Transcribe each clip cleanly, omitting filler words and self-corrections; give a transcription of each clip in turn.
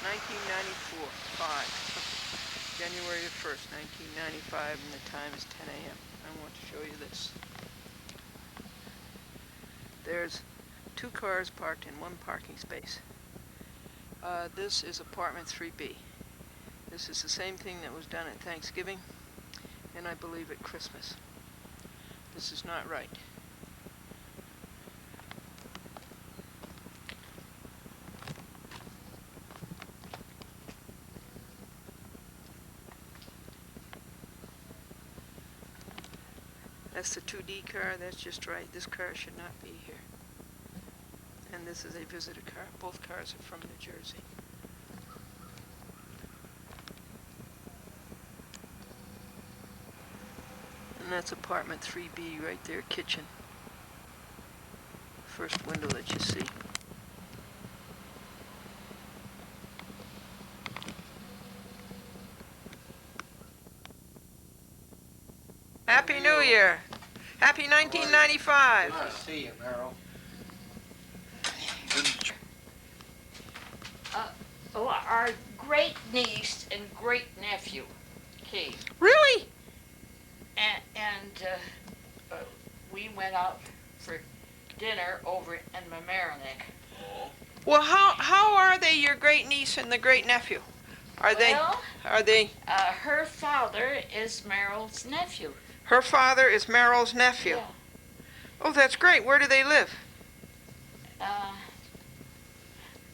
1994, 5. January the 1st, 1995, and the time is 10 a.m. I want to show you this. There's 2 cars parked in one parking space. This is apartment 3B. This is the same thing that was done at Thanksgiving, and I believe at Christmas. This is not right. That's the 2D car, that's just right. This car should not be here. And this is a visitor car. Both cars are from New Jersey. And that's apartment 3B right there, kitchen. First window that you see. Happy New Year! Happy 1995! Nice to see you, Merrill. Our great niece and great nephew came, Really? and we went out for dinner over in Mamaroneck. Well, how are they, your great niece and the great nephew? Are they? Her father is Merrill's nephew. Her father is Merrill's nephew. Yeah. Oh, that's great. Where do they live?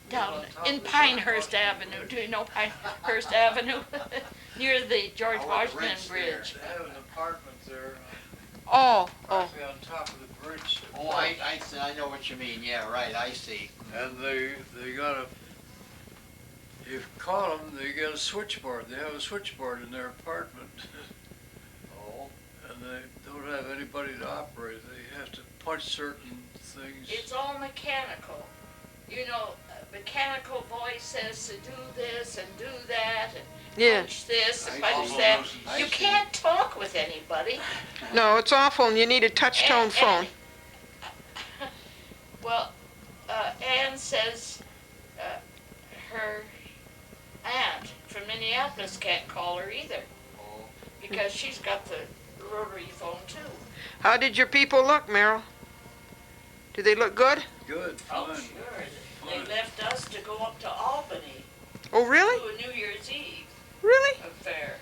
Down in Pinehurst Avenue. Do you know Pinehurst Avenue? Near the George Washington Bridge. They have an apartment there, Oh. actually on top of the bridge. Oh, I know what you mean. Yeah, right. I see. And they got you call them, they got a switchboard. They have a switchboard in their apartment. Oh. And they don't have anybody to operate. They have to punch certain things. It's all mechanical. You know, mechanical voice says to do this and do that and punch this and punch that. You can't talk with anybody. No, it's awful, and you need a touch-tone phone. Well, Ann says her aunt from Minneapolis can't call her either because she's got the rotary phone too. How did your people look, Merrill? Do they look good? Good, Oh, fine. sure. They left us to go up to Albany Oh, really? to a New Year's Eve Really? affair.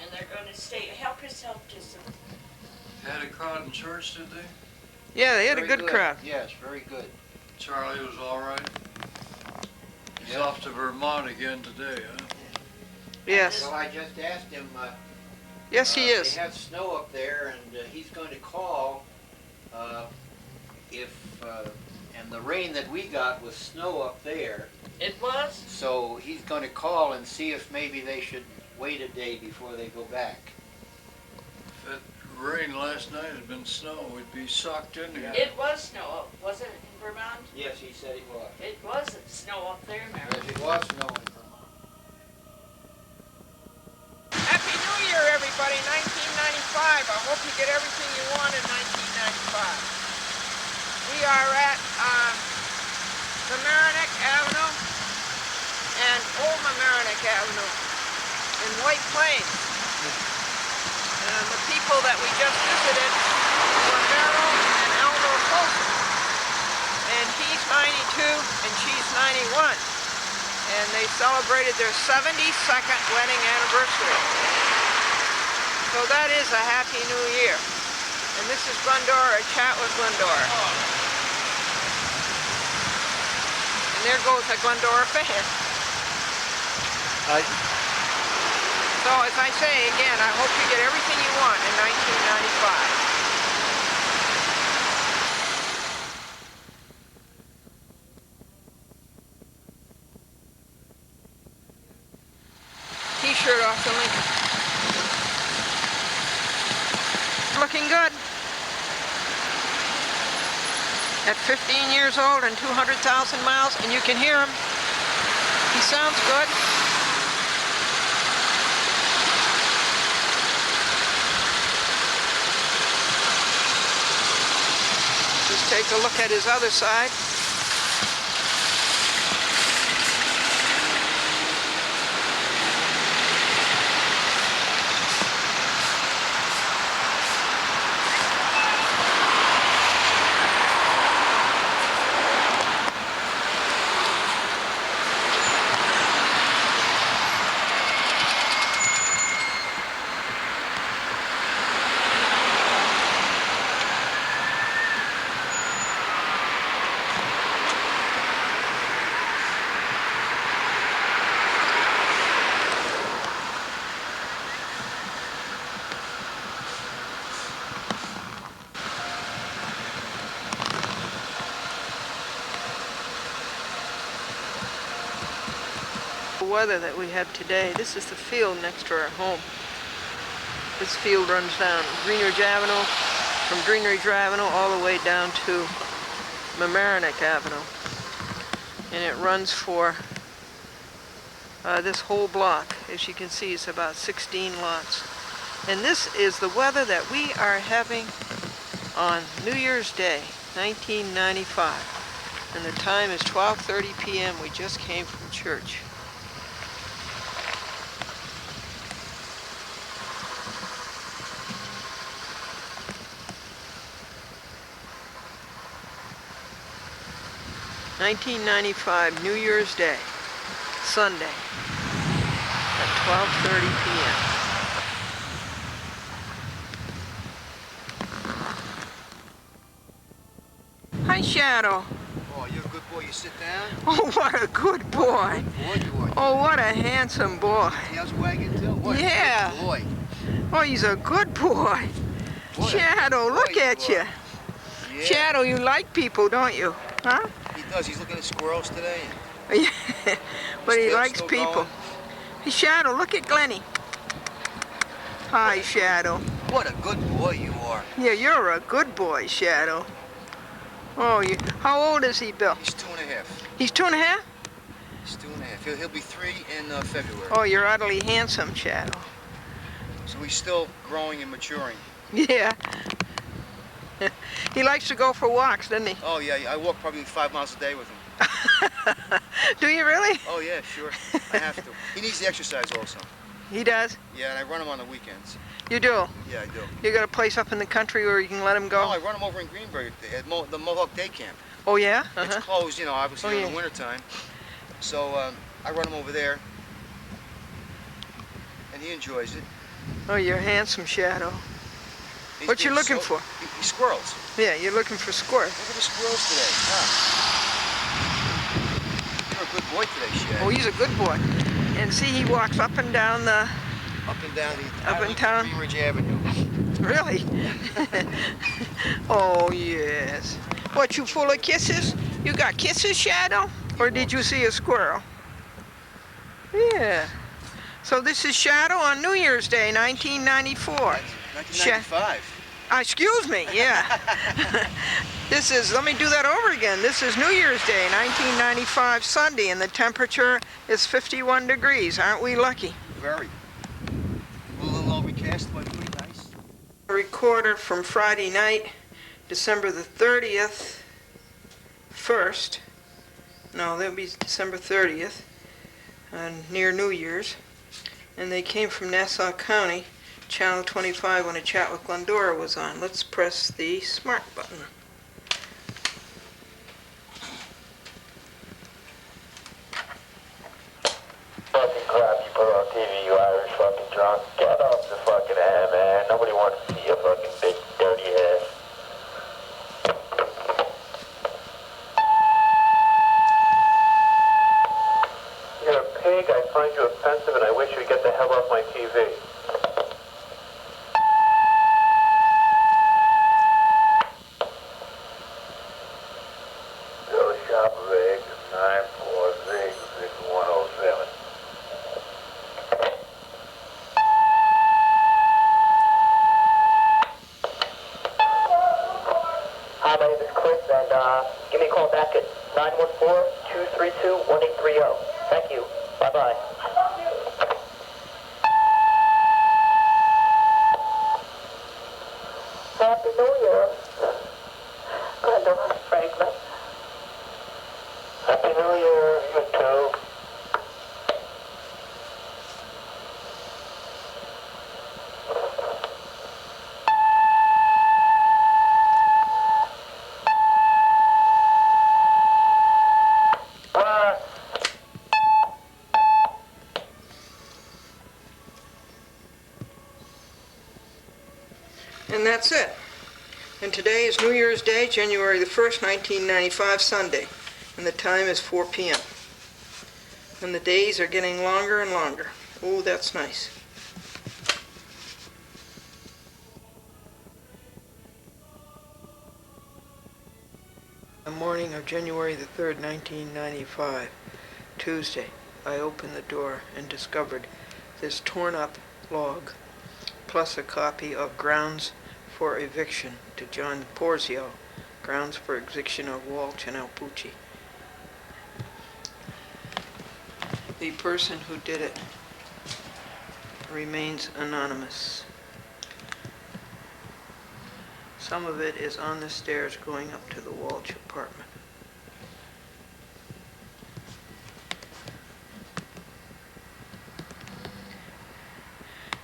And they're going to stay. Help yourself to some. Had a crowd in church, did they? Yeah, they had a Very good crowd. Yes, very good. Charlie was all right. He's Yeah. off to Vermont again today, huh? Yes. Well, I just asked him. Yes, he is. They have snow up there, and he's going to call if. And the rain that we got was snow up there. It was? So he's going to call and see if maybe they should wait a day before they go back. If it rained last night, had been snow, we'd be socked in here. It was snow. Was it in Vermont? Yes, he said it was. It wasn't snow up there, Mary. Yes, it was snow in Vermont. Happy New Year, everybody. 1995. I hope you get everything you want in 1995. We are at Mamaroneck Avenue and Old Mamaroneck Avenue in White Plains. And the people that we just visited were Merrill and Eleanor Folsom. And he's 92 and she's 91. And they celebrated their 72nd wedding anniversary. So that is a Happy New Year. And this is Glendora, a chat with Glendora. And there goes a Glendora fan. So as I say again, I hope you get everything you want in 1995. T-shirt off the Lincoln. Looking good. At 15 years old and 200,000 miles, and you can hear him. He sounds good. Just take a look at his other side. weather that we have today. This is the field next to our home. This field runs down Greenridge Avenue, from Greenridge Avenue all the way down to Mamaroneck Avenue. And it runs for this whole block. As you can see, it's about 16 lots. And this is the weather that we are having on New Year's Day, 1995. And the time is 12:30 p.m. We just came from church. (1995) New Year's Day, Sunday, at 12:30 p.m. Hi, Shadow. Oh, you're a good boy. You sit down. Oh, what a good boy. Good boy you are. Oh, what a handsome boy. Tail's wagging too. What Yeah. a good boy. Oh, he's a good boy. What a Shadow, good look boy at you. are. Yeah. Shadow, you like people, don't you? Huh? He does. He's looking at squirrels today. But he Still- likes still people. going. Hey, Shadow, look at Glenny. Hi, Shadow. What a good boy you are. Yeah, you're a good boy, Shadow. Oh, how old is he, Bill? He's 2.5. He's 2.5? He's 2.5. He'll be 3 in February. Oh, you're utterly handsome, Shadow. So he's still growing and maturing. Yeah. He likes to go for walks, doesn't he? Oh yeah, I walk probably 5 miles a day with him. Do you really? Oh yeah, sure. I have to. He needs the exercise also. He does? Yeah, and I run him on the weekends. You do? Yeah, I do. You got a place up in the country where you can let him go? No, I run him over in Greenberg at the Mohawk Day Camp. Oh, yeah? It's closed, you know, obviously Oh, in yeah. the wintertime. So I run him over there, and he enjoys it. Oh, you're handsome, Shadow. He's What you being looking for? Squirrels. Yeah, you're looking for squirrels. Look at the squirrels today. You're a good boy today, Shad. Oh, he's a good boy. And see, he walks up and down the... Up and down the Up and down? Greenridge Avenue. Really? Oh, yes. What, you full of kisses? You got kisses, Shadow? Or did you see a squirrel? Yeah. So this is Shadow on New Year's Day, 1994. 1995. Excuse me, yeah. This is, let me do that over again. This is New Year's Day, 1995, Sunday, and the temperature is 51 degrees. Aren't we lucky? Very. A little overcast, but pretty nice. A recorder from Friday night, December the 30th, 1st. No, that would be December 30th, near New Year's. And they came from Nassau County, Channel 25, when A Chat with Glendora was on. Let's press the smart button. Fucking crap you put on TV, you Irish fucking drunk. Get off the fucking air, man. Nobody wants to see your fucking big dirty ass. You're a pig, I find you offensive, and I wish you'd get the hell off my TV. Go shop of eggs, 9466107. Hi, my name is Chris, and give me a call back at 914-232-1830. Thank you. Bye-bye. Happy New Year. Glendora Franklin. Happy New Year, you too. And that's it. And today is New Year's Day, January the 1st, 1995, Sunday. And the time is 4 p.m. And the days are getting longer and longer. Oh, that's nice. The morning of January the 3rd, 1995, Tuesday. I opened the door and discovered this torn-up log, plus a copy of Grounds for Eviction to John Porzio, Grounds for Eviction of Walsh and Alpucci. The person who did it remains anonymous. Some of it is on the stairs going up to the Walsh apartment.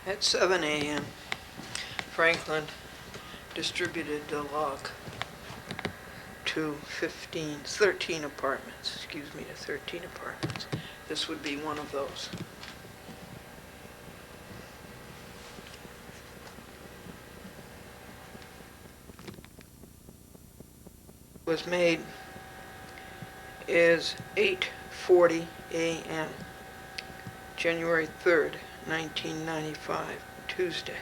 At 7 a.m., Franklin distributed the log to 13 apartments. To 13 apartments. This would be one of those. Was made is 8:40 a.m. January 3rd, 1995, Tuesday.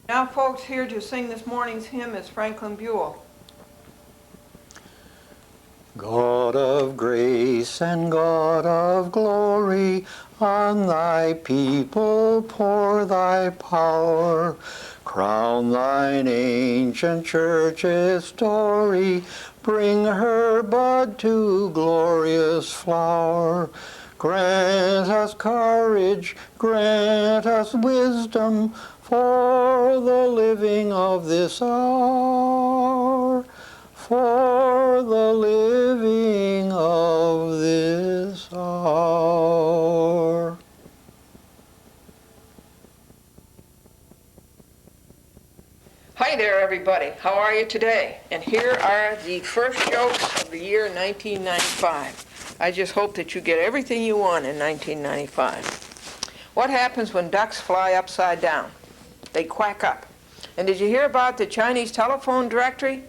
Now, folks, here to sing this morning's hymn is Franklin Buell. God of grace and God of glory, on thy people pour thy power. Crown thine ancient church's story, bring her bud to glorious flower. Grant us courage, grant us wisdom for the living of this hour. For the living of this hour. Hi there, everybody. How are you today? And here are the first jokes of the year 1995. I just hope that you get everything you want in 1995. What happens when ducks fly upside down? They quack up. And did you hear about the Chinese telephone directory?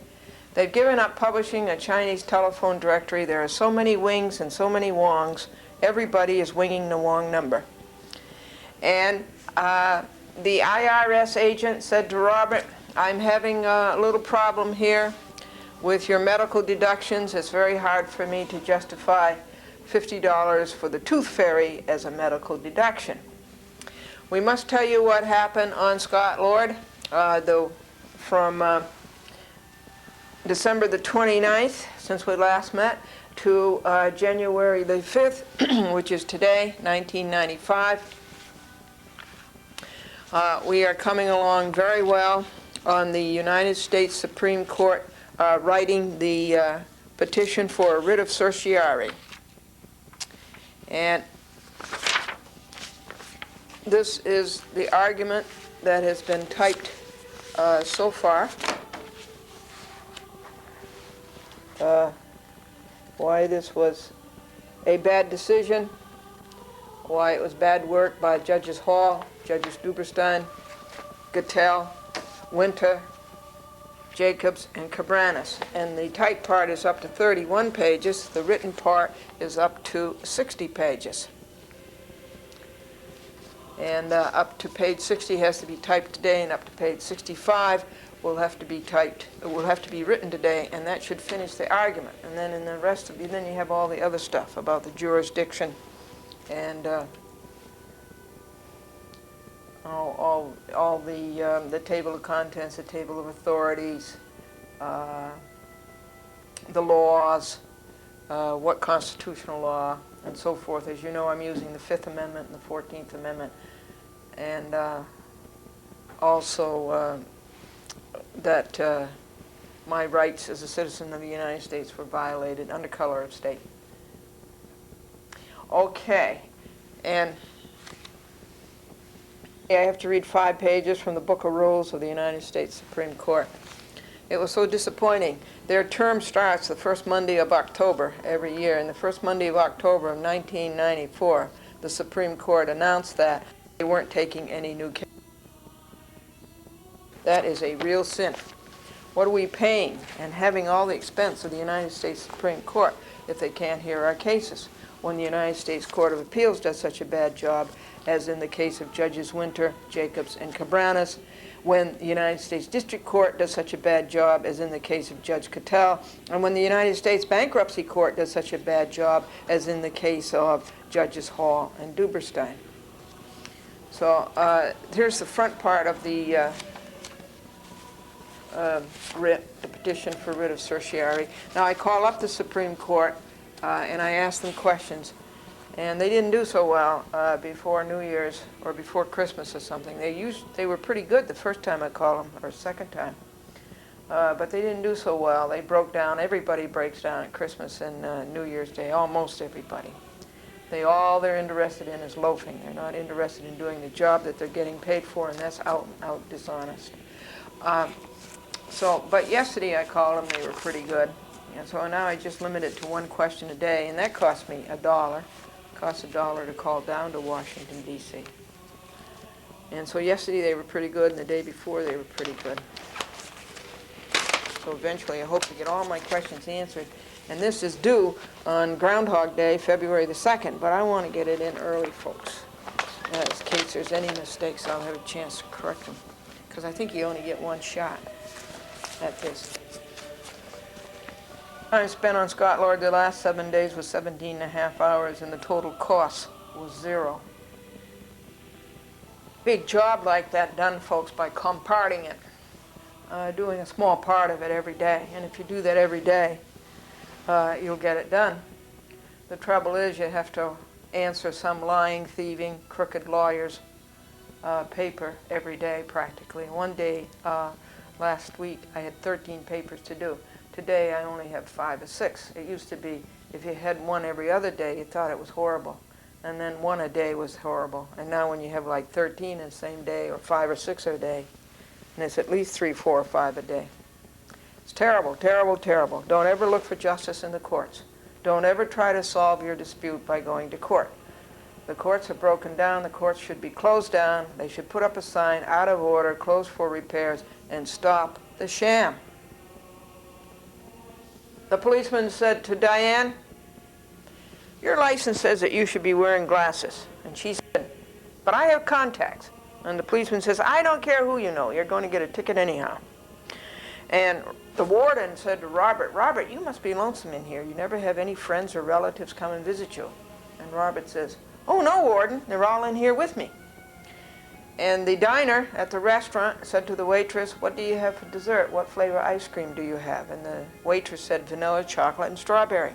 They've given up publishing a Chinese telephone directory. There are so many wings and so many wongs. Everybody is winging the wong number. And the IRS agent said to Robert, I'm having a little problem here with your medical deductions. It's very hard for me to justify $50 for the tooth fairy as a medical deduction. We must tell you what happened on Scott Lord from December the 29th, since we last met, to January the 5th, which is today, 1995. We are coming along very well on the United States Supreme Court writing the petition for a writ of certiorari. And this is the argument that has been typed so far. Why this was a bad decision, why it was bad work by Judges Hall, Judges Duberstein, Gattell, Winter, Jacobs, and Cabranes. And the typed part is up to 31 pages. The written part is up to 60 pages. And up to page 60 has to be typed today, and up to page 65 will have to be written today, and that should finish the argument. And then in the rest of then you have all the other stuff about the jurisdiction and all the table of contents, the table of authorities, the laws, what constitutional law, and so forth. As you know, I'm using the Fifth Amendment and the 14th Amendment, and also that my rights as a citizen of the United States were violated under color of state. Okay, and I have to read 5 pages from the Book of Rules of the United States Supreme Court. It was so disappointing. Their term starts the first Monday of October every year, and the first Monday of October of 1994, the Supreme Court announced that they weren't taking any new cases. That is a real sin. What are we paying and having all the expense of the United States Supreme Court if they can't hear our cases? When the United States Court of Appeals does such a bad job, as in the case of Judges Winter, Jacobs, and Cabranes, when the United States District Court does such a bad job as in the case of Judge Cattell, and when the United States Bankruptcy Court does such a bad job as in the case of Judges Hall and Duberstein. So here's the front part of the writ, the petition for writ of certiorari. Now I call up the Supreme Court and I ask them questions. And they didn't do so well before New Year's or before Christmas or something. They were pretty good the first time I called them, or second time. But they didn't do so well. They broke down. Everybody breaks down at Christmas and New Year's Day, almost everybody. All they're interested in is loafing. They're not interested in doing the job that they're getting paid for, and that's out and out dishonest. But yesterday I called them. They were pretty good. And so now I just limit it to one question a day, and that cost me $1. Costs $1 to call down to Washington, D.C. And so yesterday they were pretty good, and the day before they were pretty good. So eventually I hope to get all my questions answered. And this is due on Groundhog Day, February the 2nd, but I want to get it in early, folks. In case there's any mistakes, I'll have a chance to correct them. Because I think you only get one shot at this. Time spent on Scott Lord the last 7 days was 17.5 hours, and the total cost was $0. Big job like that done, folks, by comparting it, doing a small part of it every day. And if you do that every day, you'll get it done. The trouble is you have to answer some lying, thieving, crooked lawyer's paper every day practically. One day last week I had 13 papers to do. Today I only have 5 or 6. It used to be if you had one every other day, you thought it was horrible. And then one a day was horrible. And now when you have like 13 in the same day, or 5 or 6 a day, and it's at least 3, 4, or 5 a day. It's terrible, terrible, terrible. Don't ever look for justice in the courts. Don't ever try to solve your dispute by going to court. The courts are broken down. The courts should be closed down. They should put up a sign, out of order, closed for repairs, and stop the sham. The policeman said to Diane, "Your license says that you should be wearing glasses." And she said, "But I have contacts." And the policeman says, "I don't care who you know. You're going to get a ticket anyhow." And the warden said to Robert, "Robert, you must be lonesome in here. You never have any friends or relatives come and visit you." And Robert says, "Oh, no, warden. They're all in here with me." And the diner at the restaurant said to the waitress, "What do you have for dessert? What flavor ice cream do you have?" And the waitress said, "Vanilla, chocolate, and strawberry."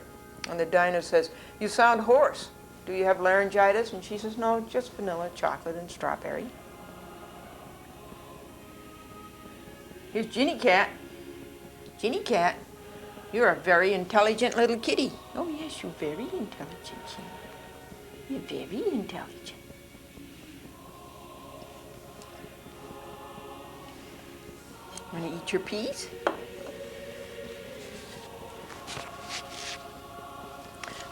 And the diner says, "You sound hoarse. Do you have laryngitis?" And she says, "No, just vanilla, chocolate, and strawberry." Here's Ginny Cat. Ginny Cat, you're a very intelligent little kitty. Oh, yes, you're very intelligent, Ginny. You're very intelligent. Want to eat your peas?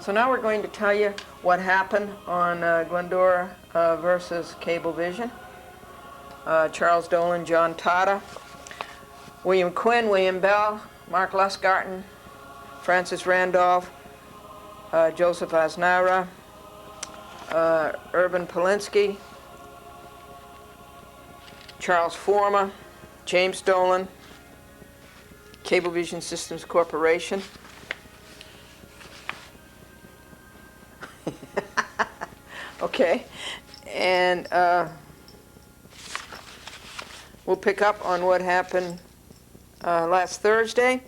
So now we're going to tell you what happened on Glendora versus Cablevision. Charles Dolan, John Tata, William Quinn, William Bell, Mark Lusgarten, Francis Randolph, Joseph Asnara, Urban Polinsky, Charles Forma, James Dolan, Cablevision Systems Corporation. Okay, and we'll pick up on what happened last Thursday.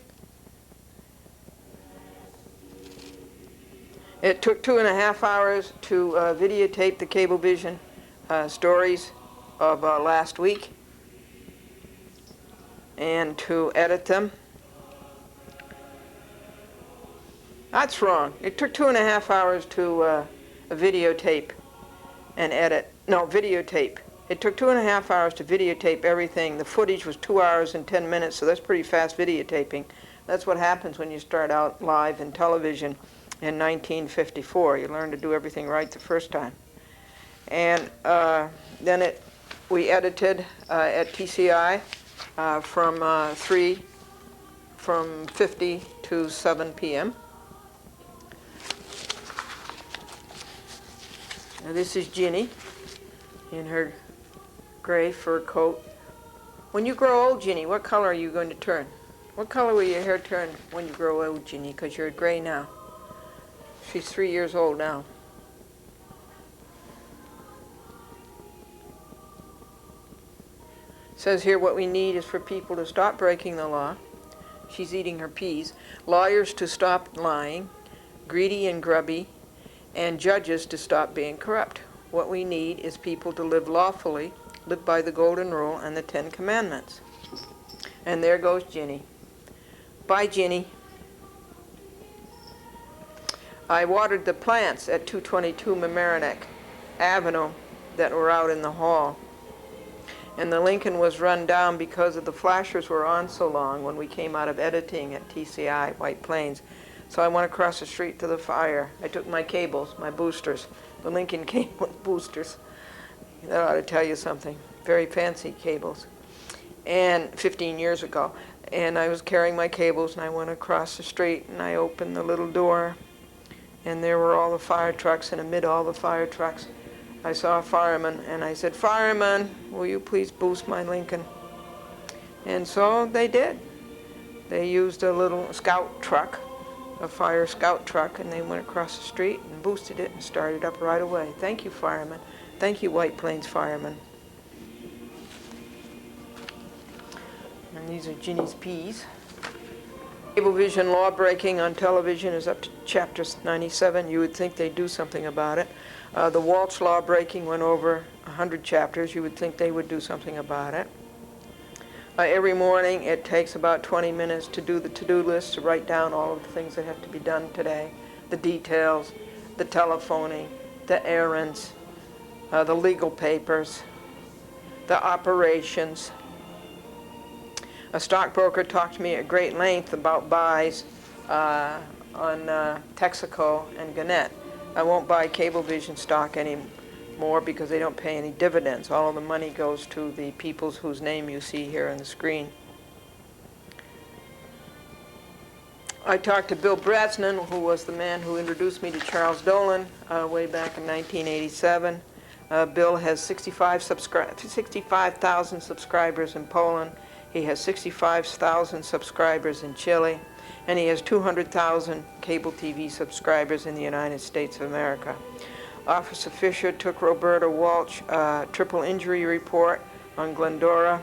It took 2.5 hours to videotape the Cablevision stories of last week and to edit them. That's wrong. It took 2.5 hours to videotape and edit. No, videotape. It took 2.5 hours to videotape everything. The footage was 2 hours and 10 minutes, so that's pretty fast videotaping. That's what happens when you start out live in television in 1954. You learn to do everything right the first time. And then we edited at TCI from 50 to 7 p.m. Now this is Ginny in her gray fur coat When you grow old, Ginny, what color are you going to turn? What color will your hair turn when you grow old, Ginny? Because you're gray now. She's 3 years old now. It says here what we need is for people to stop breaking the law. She's eating her peas. Lawyers to stop lying, greedy and grubby, and judges to stop being corrupt. What we need is people to live lawfully, live by the Golden Rule and the 10 Commandments. And there goes Ginny. Bye, Ginny. I watered the plants at 222 Mamaroneck Avenue that were out in the hall. And the Lincoln was run down because of the flashers were on so long when we came out of editing at TCI, White Plains. So I went across the street to the fire. I took my cables, my boosters. The Lincoln came with boosters. That ought to tell you something. Very fancy cables. And 15 years ago. And I was carrying my cables, and I went across the street, and I opened the little door, and there were all the fire trucks, and amid all the fire trucks, I saw a fireman, and I said, "Fireman, will you please boost my Lincoln?" And so they did. They used a little scout truck, a fire scout truck, and they went across the street and boosted it and started up right away. Thank you, fireman. Thank you, White Plains firemen. And these are Ginny's peas. Cablevision law breaking on television is up to chapter 97. You would think they'd do something about it. The Walsh law breaking went over 100 chapters. You would think they would do something about it. Every morning it takes about 20 minutes to do the to-do list, to write down all of the things that have to be done today, the details, the telephoning, the errands, the legal papers, the operations. A stockbroker talked to me at great length about buys on Texaco and Gannett. I won't buy Cablevision stock anymore because they don't pay any dividends. All of the money goes to the people whose name you see here on the screen. I talked to Bill Brasnan, who was the man who introduced me to Charles Dolan way back in 1987. Bill has 65,000 subscribers in Poland. He has 65,000 subscribers in Chile, and he has 200,000 cable TV subscribers in the United States of America. Officer Fisher took Roberta Walsh triple injury report on Glendora.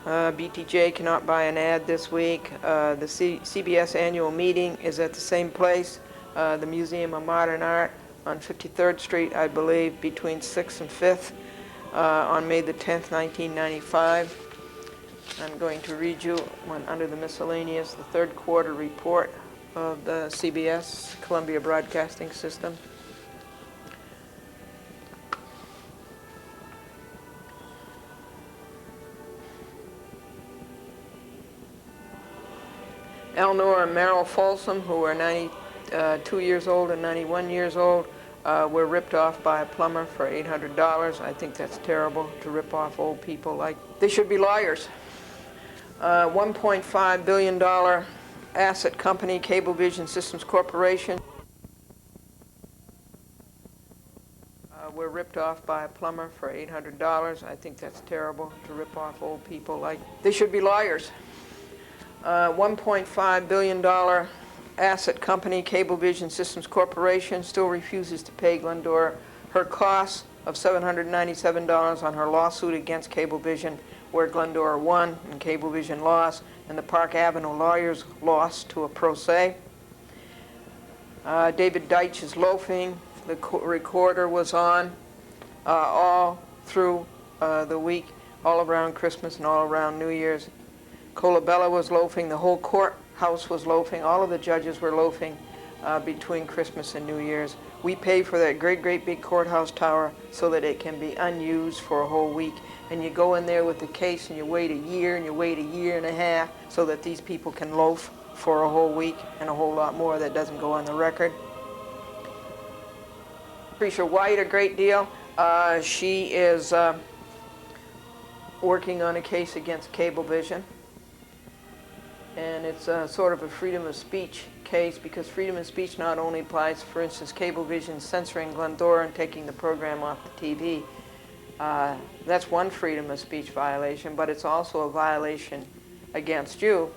BTJ cannot buy an ad this week. The CBS annual meeting is at the same place, the Museum of Modern Art on 53rd Street, I believe, between 6th and 5th on May the 10th, 1995. I'm going to read you under the miscellaneous, the third quarter report of the CBS, Columbia Broadcasting System. Eleanor and Merrill Folsom, who are 92 years old and 91 years old, were ripped off by a plumber for $800. I think that's terrible to rip off old people like. They should be lawyers. $1.5 billion asset company, Cablevision Systems Corporation, were ripped off by a plumber for $800. I think that's terrible to rip off old people like. They should be lawyers. $1.5 billion asset company, Cablevision Systems Corporation, still refuses to pay Glendora her costs of $797 on her lawsuit against Cablevision, where Glendora won and Cablevision lost, and the Park Avenue lawyers lost to a pro se. David Deitch is loafing. The recorder was on all through the week, all around Christmas and all around New Year's. Colabella was loafing. The whole courthouse was loafing. All of the judges were loafing between Christmas and New Year's. We pay for that great, great big courthouse tower so that it can be unused for a whole week. And you go in there with the case and you wait a year and you wait a year and a half so that these people can loaf for a whole week and a whole lot more that doesn't go on the record. Patricia White a great deal. She is working on a case against Cablevision. And it's sort of a freedom of speech case, because freedom of speech not only applies, for instance, Cablevision censoring Glendora and taking the program off the TV. That's one freedom of speech violation, but it's also a violation against you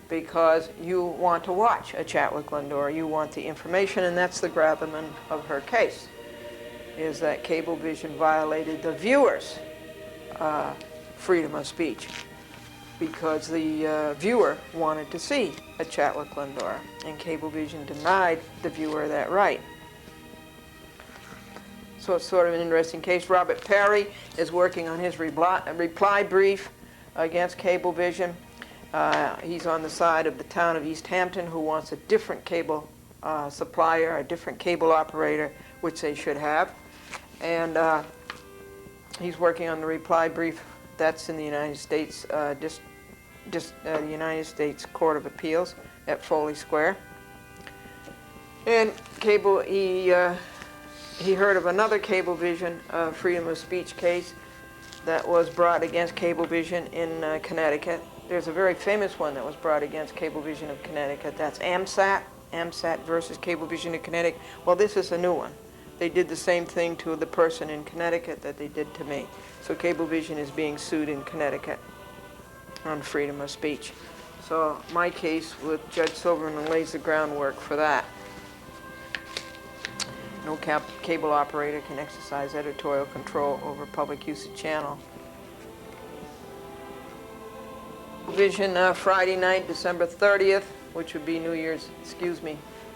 because you want to watch A Chat with Glendora. You want the information, and that's the gravamen of her case, is that Cablevision violated the viewer's freedom of speech because the viewer wanted to see A Chat with Glendora, and Cablevision denied the viewer that right. So it's sort of an interesting case. Robert Perry is working on his reply brief against Cablevision. He's on the side of the town of East Hampton, who wants a different cable supplier, a different cable operator, which they should have. And he's working on the reply brief. That's in the United States, the United States Court of Appeals at Foley Square. And he heard of another Cablevision freedom of speech case that was brought against Cablevision in Connecticut. There's a very famous one that was brought against Cablevision of Connecticut. That's AMSAT versus Cablevision of Connecticut. Well, this is a new one. They did the same thing to the person in Connecticut that they did to me. So Cablevision is being sued in Connecticut on freedom of speech. So my case with Judge Silverman lays the groundwork for that. No cable operator can exercise editorial control over public usage channel. Vision Friday night, December 30th, which would be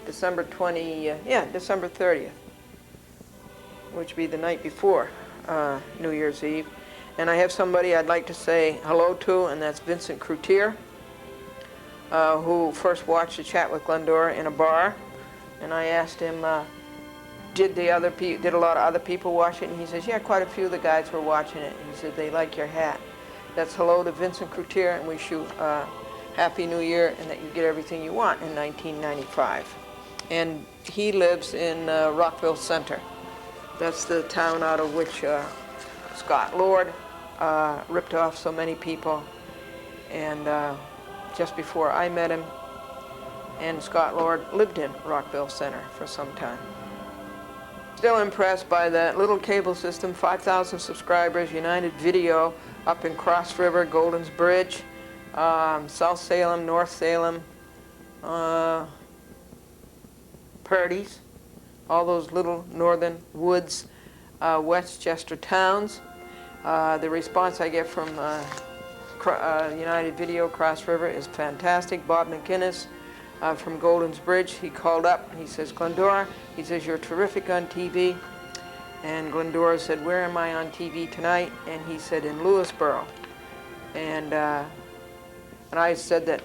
December 30th, which would be the night before New Year's Eve. And I have somebody I'd like to say hello to, and that's Vincent Cloutier, who first watched A Chat with Glendora in a bar. And I asked him, did a lot of other people watch it? And he says, yeah, quite a few of the guys were watching it. And he said, they like your hat. That's hello to Vincent Cloutier, and wish you Happy New Year, and that you get everything you want in 1995. And he lives in Rockville Center. That's the town out of which Scott Lord ripped off so many people. And just before I met him, and Scott Lord lived in Rockville Center for some time. Still impressed by that little cable system, 5,000 subscribers, United Video, up in Cross River, Golden's Bridge, South Salem, North Salem, Purdy's, all those little northern woods, Westchester towns. The response I get from United Video Cross River is fantastic. Bob McInnes from Golden's Bridge, he called up, he says, Glendora, he says, you're terrific on TV. And Glendora said, where am I on TV tonight? And he said, in Lewisboro. And I said that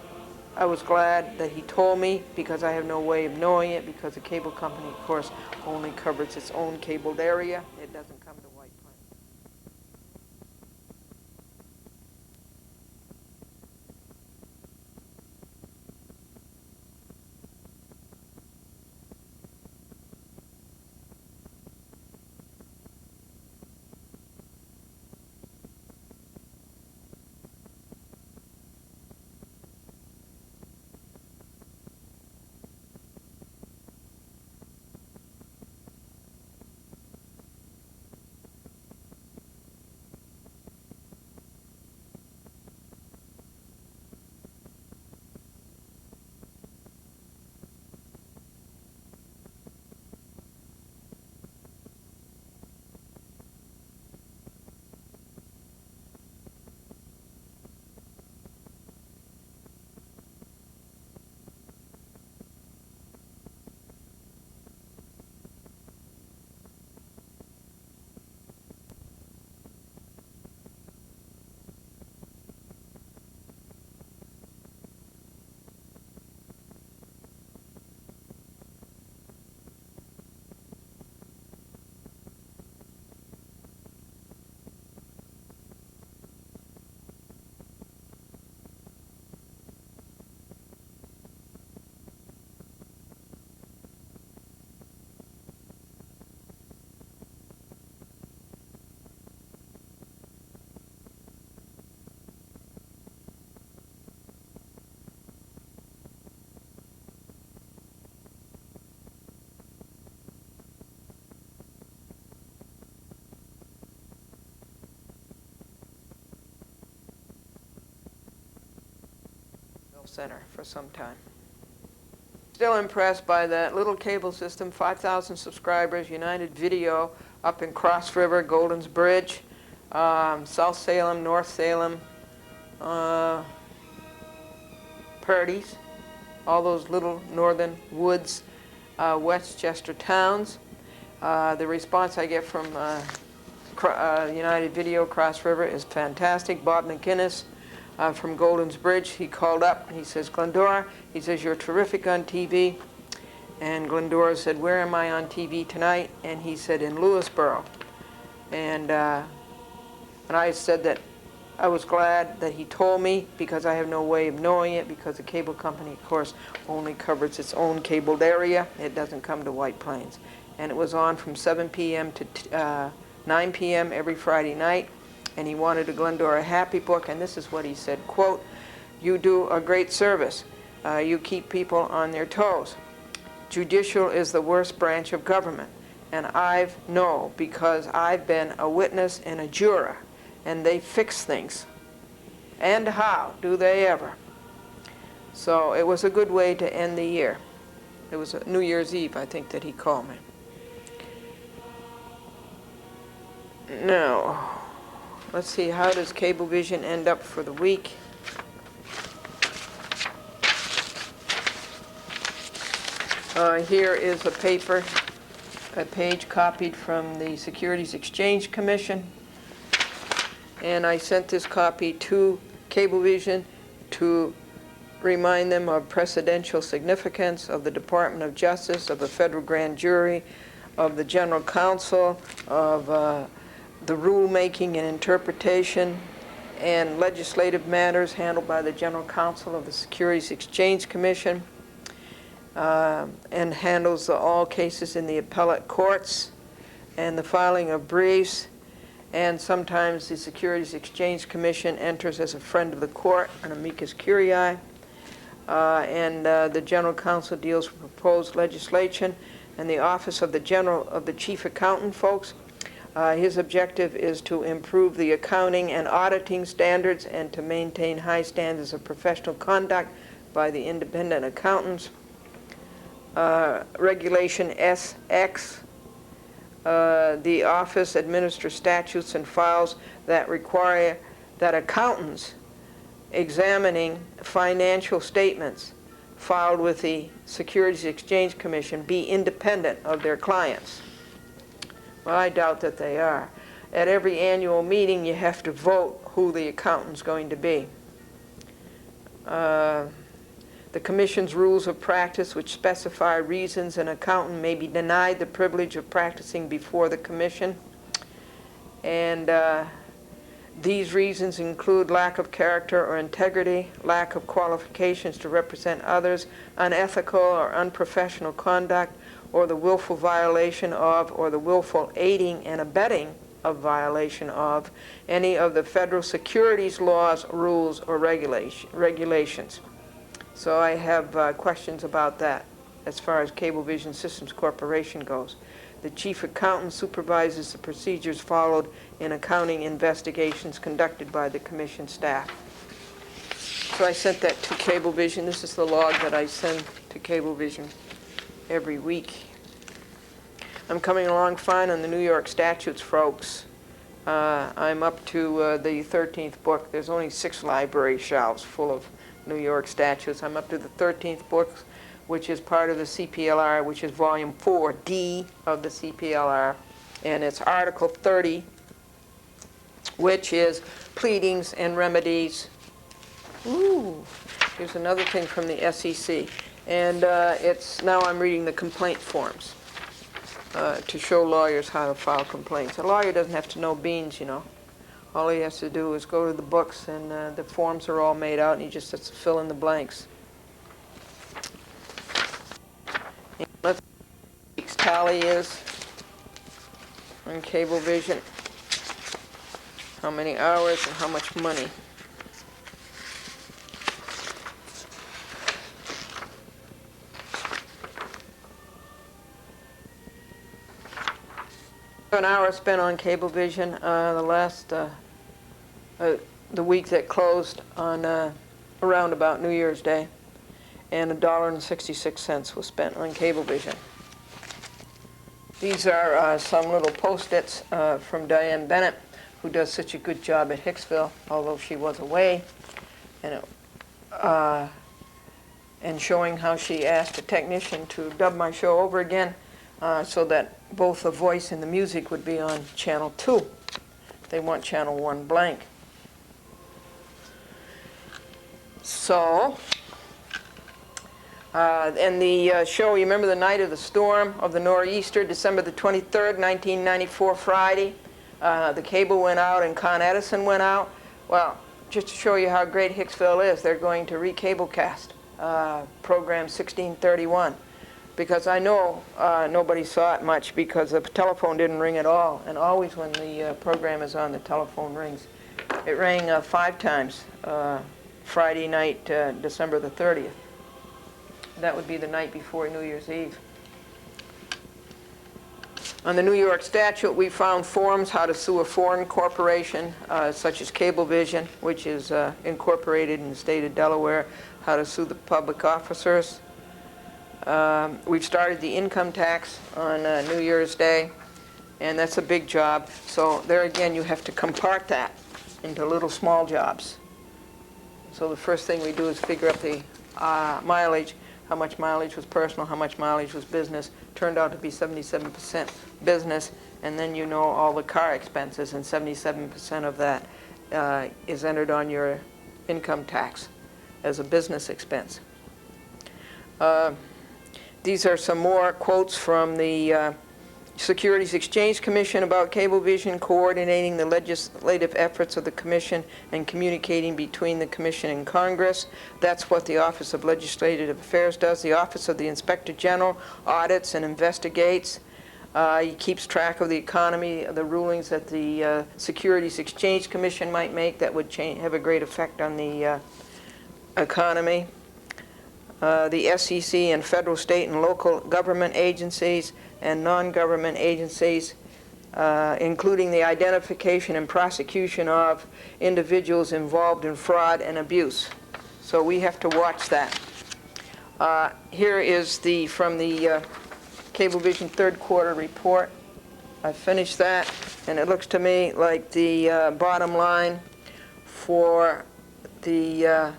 I was glad that he told me, because I have no way of knowing it, because the cable company, of course, only covers its own cabled area. It doesn't come to White Plains. center for some time. Still impressed by that little cable system, 5,000 subscribers, United Video up in Cross River, Golden's Bridge, South Salem, North Salem, Purdy's, all those little northern woods, Westchester towns. The response I get from United Video Cross River is fantastic. Bob McInnes from Golden's Bridge, he called up and he says, Glendora, he says, you're terrific on TV. And Glendora said, where am I on TV tonight? And he said, in Lewisboro. And I said that I was glad that he told me, because I have no way of knowing it, because the cable company, of course, only covers its own cabled area. It doesn't come to White Plains. And it was on from 7 p.m. to 9 p.m. every Friday night. And he wanted a Glendora Happy Book, and this is what he said, quote, you do a great service. You keep people on their toes. Judicial is the worst branch of government, and I know because I've been a witness and a juror, and they fix things. And how do they ever? So it was a good way to end the year. It was New Year's Eve, I think, that he called me. Now, let's see, how does Cablevision end up for the week? Here is a paper, a page copied from the Securities Exchange Commission. And I sent this copy to Cablevision to remind them of precedential significance of the Department of Justice, of the federal grand jury, of the general counsel, of the rulemaking and interpretation and legislative matters handled by the general counsel of the Securities Exchange Commission, and handles all cases in the appellate courts and the filing of briefs. And sometimes the Securities Exchange Commission enters as a friend of the court, an amicus curiae, and the general counsel deals with proposed legislation. And the office of the chief accountant, folks, his objective is to improve the accounting and auditing standards and to maintain high standards of professional conduct by the independent accountants. Regulation SX, the office administers statutes and files that require that accountants examining financial statements filed with the Securities Exchange Commission be independent of their clients. Well, I doubt that they are. At every annual meeting, you have to vote who the accountant's going to be. The Commission's rules of practice, which specify reasons an accountant may be denied the privilege of practicing before the Commission. And these reasons include lack of character or integrity, lack of qualifications to represent others, unethical or unprofessional conduct, or the willful violation of, or the willful aiding and abetting of violation of any of the federal securities laws, rules, or regulations. So I have questions about that as far as Cablevision Systems Corporation goes. The chief accountant supervises the procedures followed in accounting investigations conducted by the commission staff. So I sent that to Cablevision. This is the log that I send to Cablevision every week. I'm coming along fine on the New York statutes, folks. I'm up to the 13th book. There's only 6 library shelves full of New York statutes. I'm up to the 13th book, which is part of the CPLR, which is volume 4D of the CPLR, and it's Article 30, which is pleadings and remedies. Ooh, here's another thing from the SEC. And now I'm reading the complaint forms to show lawyers how to file complaints. A lawyer doesn't have to know beans, you know. All he has to do is go to the books, and the forms are all made out, and he just has to fill in the blanks. And let's see what the week's tally is on Cablevision. How many hours and how much money. An hour spent on Cablevision. The week that closed on around about New Year's Day, and $1.66 was spent on Cablevision. These are some little post-its from Diane Bennett, who does such a good job at Hicksville, although she was away, and showing how she asked a technician to dub my show over again so that both the voice and the music would be on channel 2. They want channel 1 blank. So, and the show, you remember the night of the storm of the nor'easter, December the 23rd, 1994, Friday. The cable went out and Con Edison went out. Well, just to show you how great Hicksville is, they're going to recablecast program 1631. Because I know nobody saw it much because the telephone didn't ring at all. And always when the program is on, the telephone rings. It rang 5 times Friday night, December the 30th. That would be the night before New Year's Eve. On the New York statute, we found forms how to sue a foreign corporation, such as Cablevision, which is incorporated in the state of Delaware, how to sue the public officers. We've started the income tax on New Year's Day, and that's a big job. So there again, you have to compart that into little small jobs. So the first thing we do is figure up the mileage, how much mileage was personal, how much mileage was business. Turned out to be 77% business, and then you know all the car expenses, and 77% of that is entered on your income tax as a business expense. These are some more quotes from the Securities Exchange Commission about Cablevision, coordinating the legislative efforts of the Commission and communicating between the Commission and Congress. That's what the Office of Legislative Affairs does. The Office of the Inspector General audits and investigates. He keeps track of the economy, the rulings that the Securities Exchange Commission might make that would have a great effect on the economy. The SEC and federal, state, and local government agencies and non-government agencies, including the identification and prosecution of individuals involved in fraud and abuse. So we have to watch that. Here is from the Cablevision third quarter report. I finished that, and it looks to me like the bottom line for the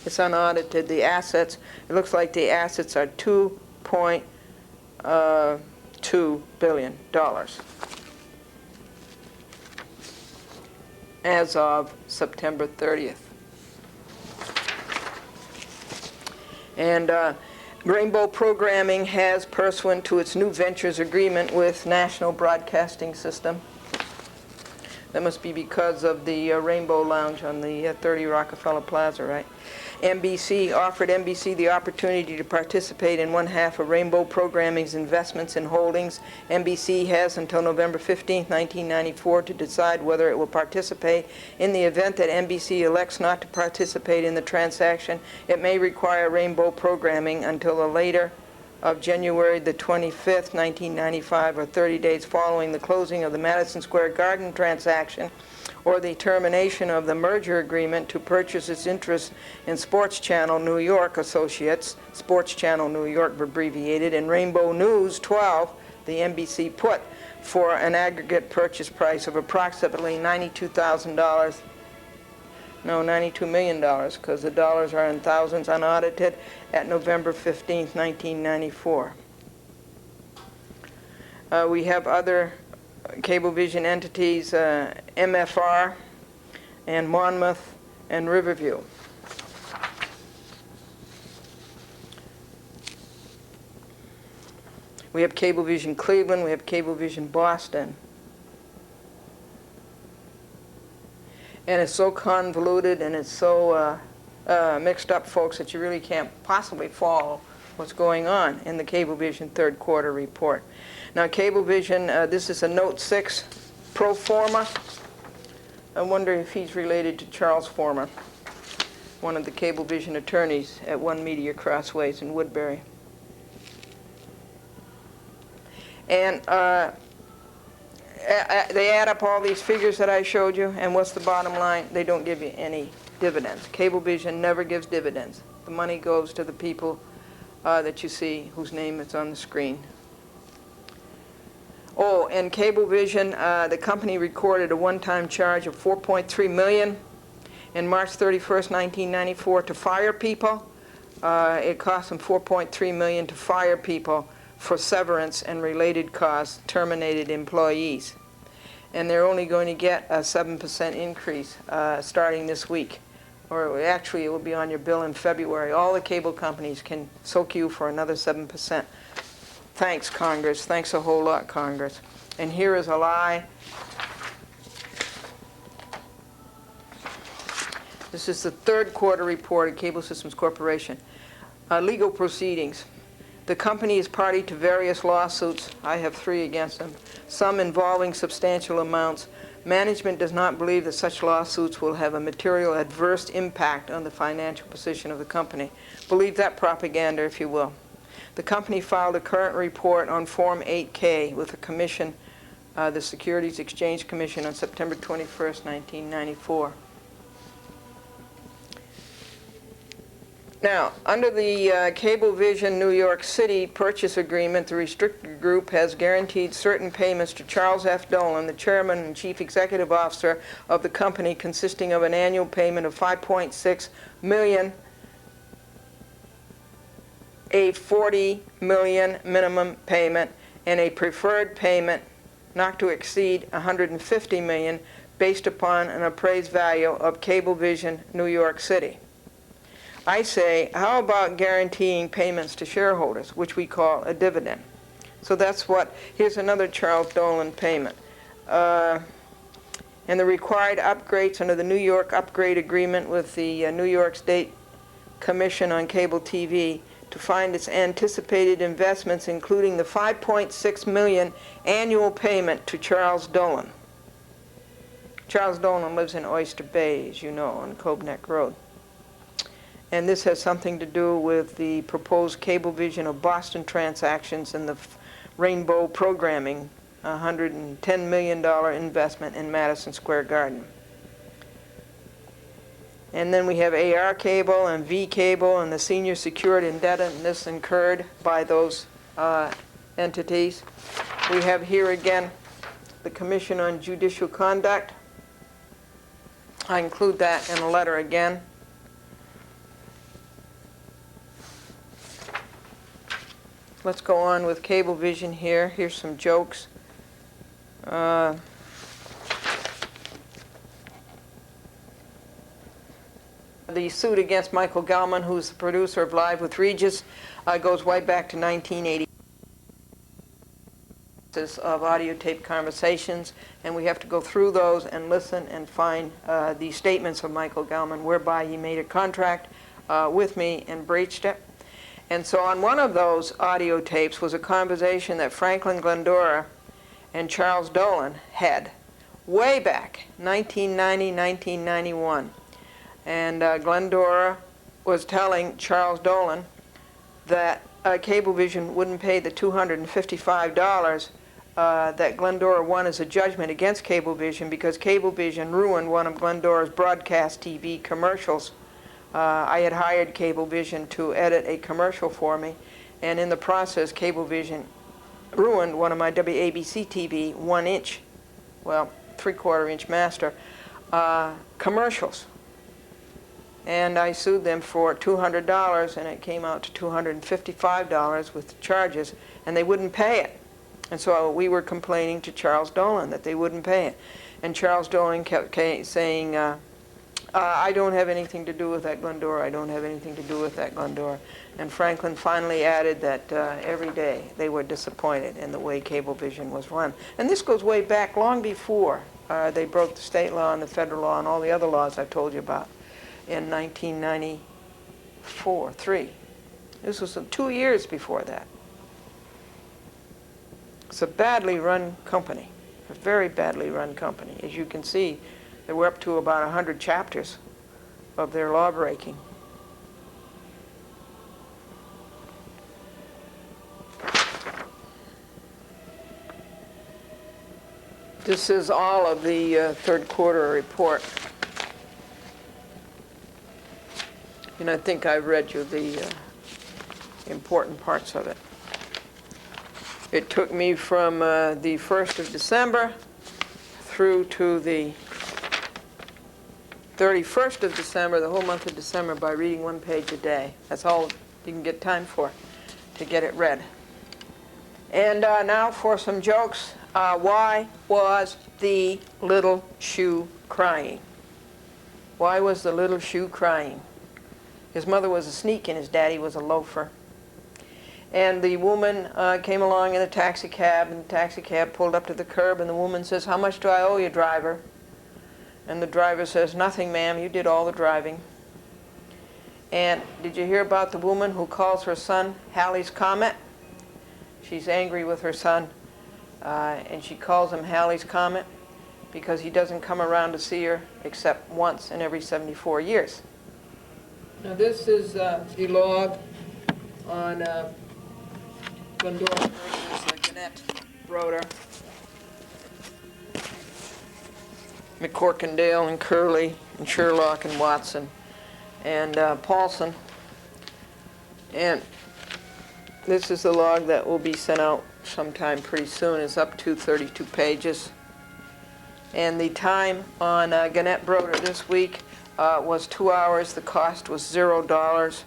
it's unaudited, the assets. It looks like the assets are $2.2 billion as of September 30th. And Rainbow Programming has, pursuant to its new ventures agreement with National Broadcasting System. That must be because of the Rainbow Lounge on the 30 Rockefeller Plaza, right? NBC offered NBC the opportunity to participate in one half of Rainbow Programming's investments and holdings. NBC has until November 15, 1994 to decide whether it will participate. In the event that NBC elects not to participate in the transaction, it may require Rainbow Programming until the later of January the 25th, 1995, or 30 days following the closing of the Madison Square Garden transaction, or the termination of the merger agreement to purchase its interest in Sports Channel New York Associates, Sports Channel New York abbreviated, and Rainbow News 12, the NBC put, for an aggregate purchase price of approximately $92 million, because the dollars are in thousands, unaudited, at November 15, 1994. We have other Cablevision entities, MFR and Monmouth and Riverview. We have Cablevision Cleveland, we have Cablevision Boston. And it's so convoluted and it's so mixed up, folks, that you really can't possibly follow what's going on in the Cablevision third quarter report. Now, Cablevision, this is a Note 6 pro forma. I wonder if he's related to Charles Former, one of the Cablevision attorneys at One Media Crossways in Woodbury. And they add up all these figures that I showed you, and what's the bottom line? They don't give you any dividends. Cablevision never gives dividends. The money goes to the people that you see whose name is on the screen. Oh, and Cablevision, the company recorded a one-time charge of $4.3 million in March 31st, 1994 to fire people. It cost them $4.3 million to fire people for severance and related costs, terminated employees. And they're only going to get a 7% increase starting this week. Or actually, it will be on your bill in February. All the cable companies can soak you for another 7%. Thanks, Congress. Thanks a whole lot, Congress. And here is a lie. This is the third quarter report of Cable Systems Corporation. Legal proceedings. The company is party to various lawsuits. I have 3 against them, some involving substantial amounts. Management does not believe that such lawsuits will have a material adverse impact on the financial position of the company. Believe that propaganda, if you will. The company filed a current report on Form 8K with the Commission, the Securities Exchange Commission, on September 21st, 1994. Now, under the Cablevision New York City purchase agreement, the restricted group has guaranteed certain payments to Charles F. Dolan, the chairman and chief executive officer of the company, consisting of an annual payment of $5.6 million, a $40 million minimum payment, and a preferred payment not to exceed $150 million based upon an appraised value of Cablevision New York City. I say, how about guaranteeing payments to shareholders, which we call a dividend? So that's what, here's another Charles Dolan payment. And the required upgrades under the New York Upgrade Agreement with the New York State Commission on Cable TV to find its anticipated investments, including the $5.6 million annual payment to Charles Dolan. Charles Dolan lives in Oyster Bay, as you know, on Cobb Road. And this has something to do with the proposed Cablevision of Boston transactions and the Rainbow programming, $110 million investment in Madison Square Garden. And then we have AR Cable and V Cable and the senior secured indebtedness incurred by those entities. We have here again the Commission on Judicial Conduct. I include that in a letter again. Let's go on with Cablevision here. Here's some jokes. The suit against Michael Gelman, who's the producer of Live with Regis, goes way back to 1980 of audio tape conversations, and we have to go through those and listen and find the statements of Michael Gelman whereby he made a contract with me and breached it. And so on one of those audio tapes was a conversation that Franklin Glendora and Charles Dolan had way back, 1990, 1991. And Glendora was telling Charles Dolan that Cablevision wouldn't pay the $255 that Glendora won as a judgment against Cablevision because Cablevision ruined one of Glendora's broadcast TV commercials. I had hired Cablevision to edit a commercial for me, and in the process, Cablevision ruined one of my WABC TV 1-inch, well, 3/4-inch master commercials. And I sued them for $200, and it came out to $255 with charges, and they wouldn't pay it. And so we were complaining to Charles Dolan that they wouldn't pay it. And Charles Dolan kept saying, I don't have anything to do with that Glendora. I don't have anything to do with that Glendora. And Franklin finally added that every day they were disappointed in the way Cablevision was run. And this goes way back, long before they broke the state law and the federal law and all the other laws I've told you about in 1994, 3. This was 2 years before that. It's a badly run company, a very badly run company. As you can see, they were up to about 100 chapters of their lawbreaking. This is all of the third quarter report. And I think I read you the important parts of it. It took me from the 1st of December through to the 31st of December, the whole month of December, by reading 1 page a day. That's all you can get time for, to get it read. And now for some jokes. Why was the little shoe crying? Why was the little shoe crying? His mother was a sneak and his daddy was a loafer. And the woman came along in a taxi cab, and the taxi cab pulled up to the curb, and the woman says, "How much do I owe you, driver?" And the driver says, "Nothing, ma'am, you did all the driving." And did you hear about the woman who calls her son Halley's Comet? She's angry with her son, and she calls him Halley's Comet because he doesn't come around to see her except once in every 74 years. Now this is the log on Glendora versus Gannett Broder. McCorkindale and Curley and Sherlock and Watson and Paulson. And this is the log that will be sent out sometime pretty soon. It's up to 32 pages. And the time on Gannett Broder this week was 2 hours. The cost was $0.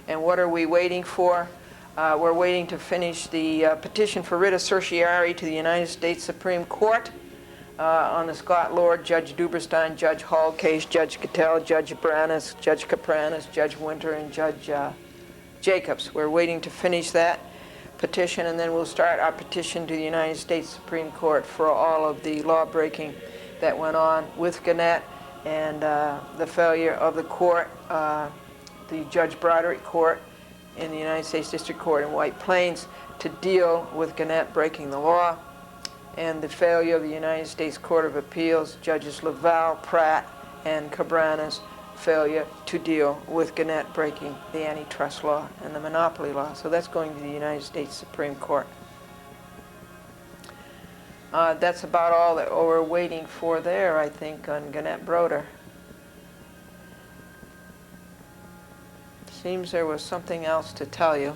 And what are we waiting for? We're waiting to finish the petition for writ of certiorari to the United States Supreme Court on the Scott Lord, Judge Duberstein, Judge Hall case, Judge Cattell, Judge Branis, Judge Capranis, Judge Winter, and Judge Jacobs. We're waiting to finish that petition, and then we'll start our petition to the United States Supreme Court for all of the law-breaking that went on with Gannett and the failure of the court, the Judge Broderick Court in the United States District Court in White Plains, to deal with Gannett breaking the law, and the failure of the United States Court of Appeals, Judges Laval, Pratt, and Cabranes' failure to deal with Gannett breaking the antitrust law and the monopoly law. So that's going to the United States Supreme Court. That's about all that we're waiting for there, I think, on Gannett Broder. Seems there was something else to tell you.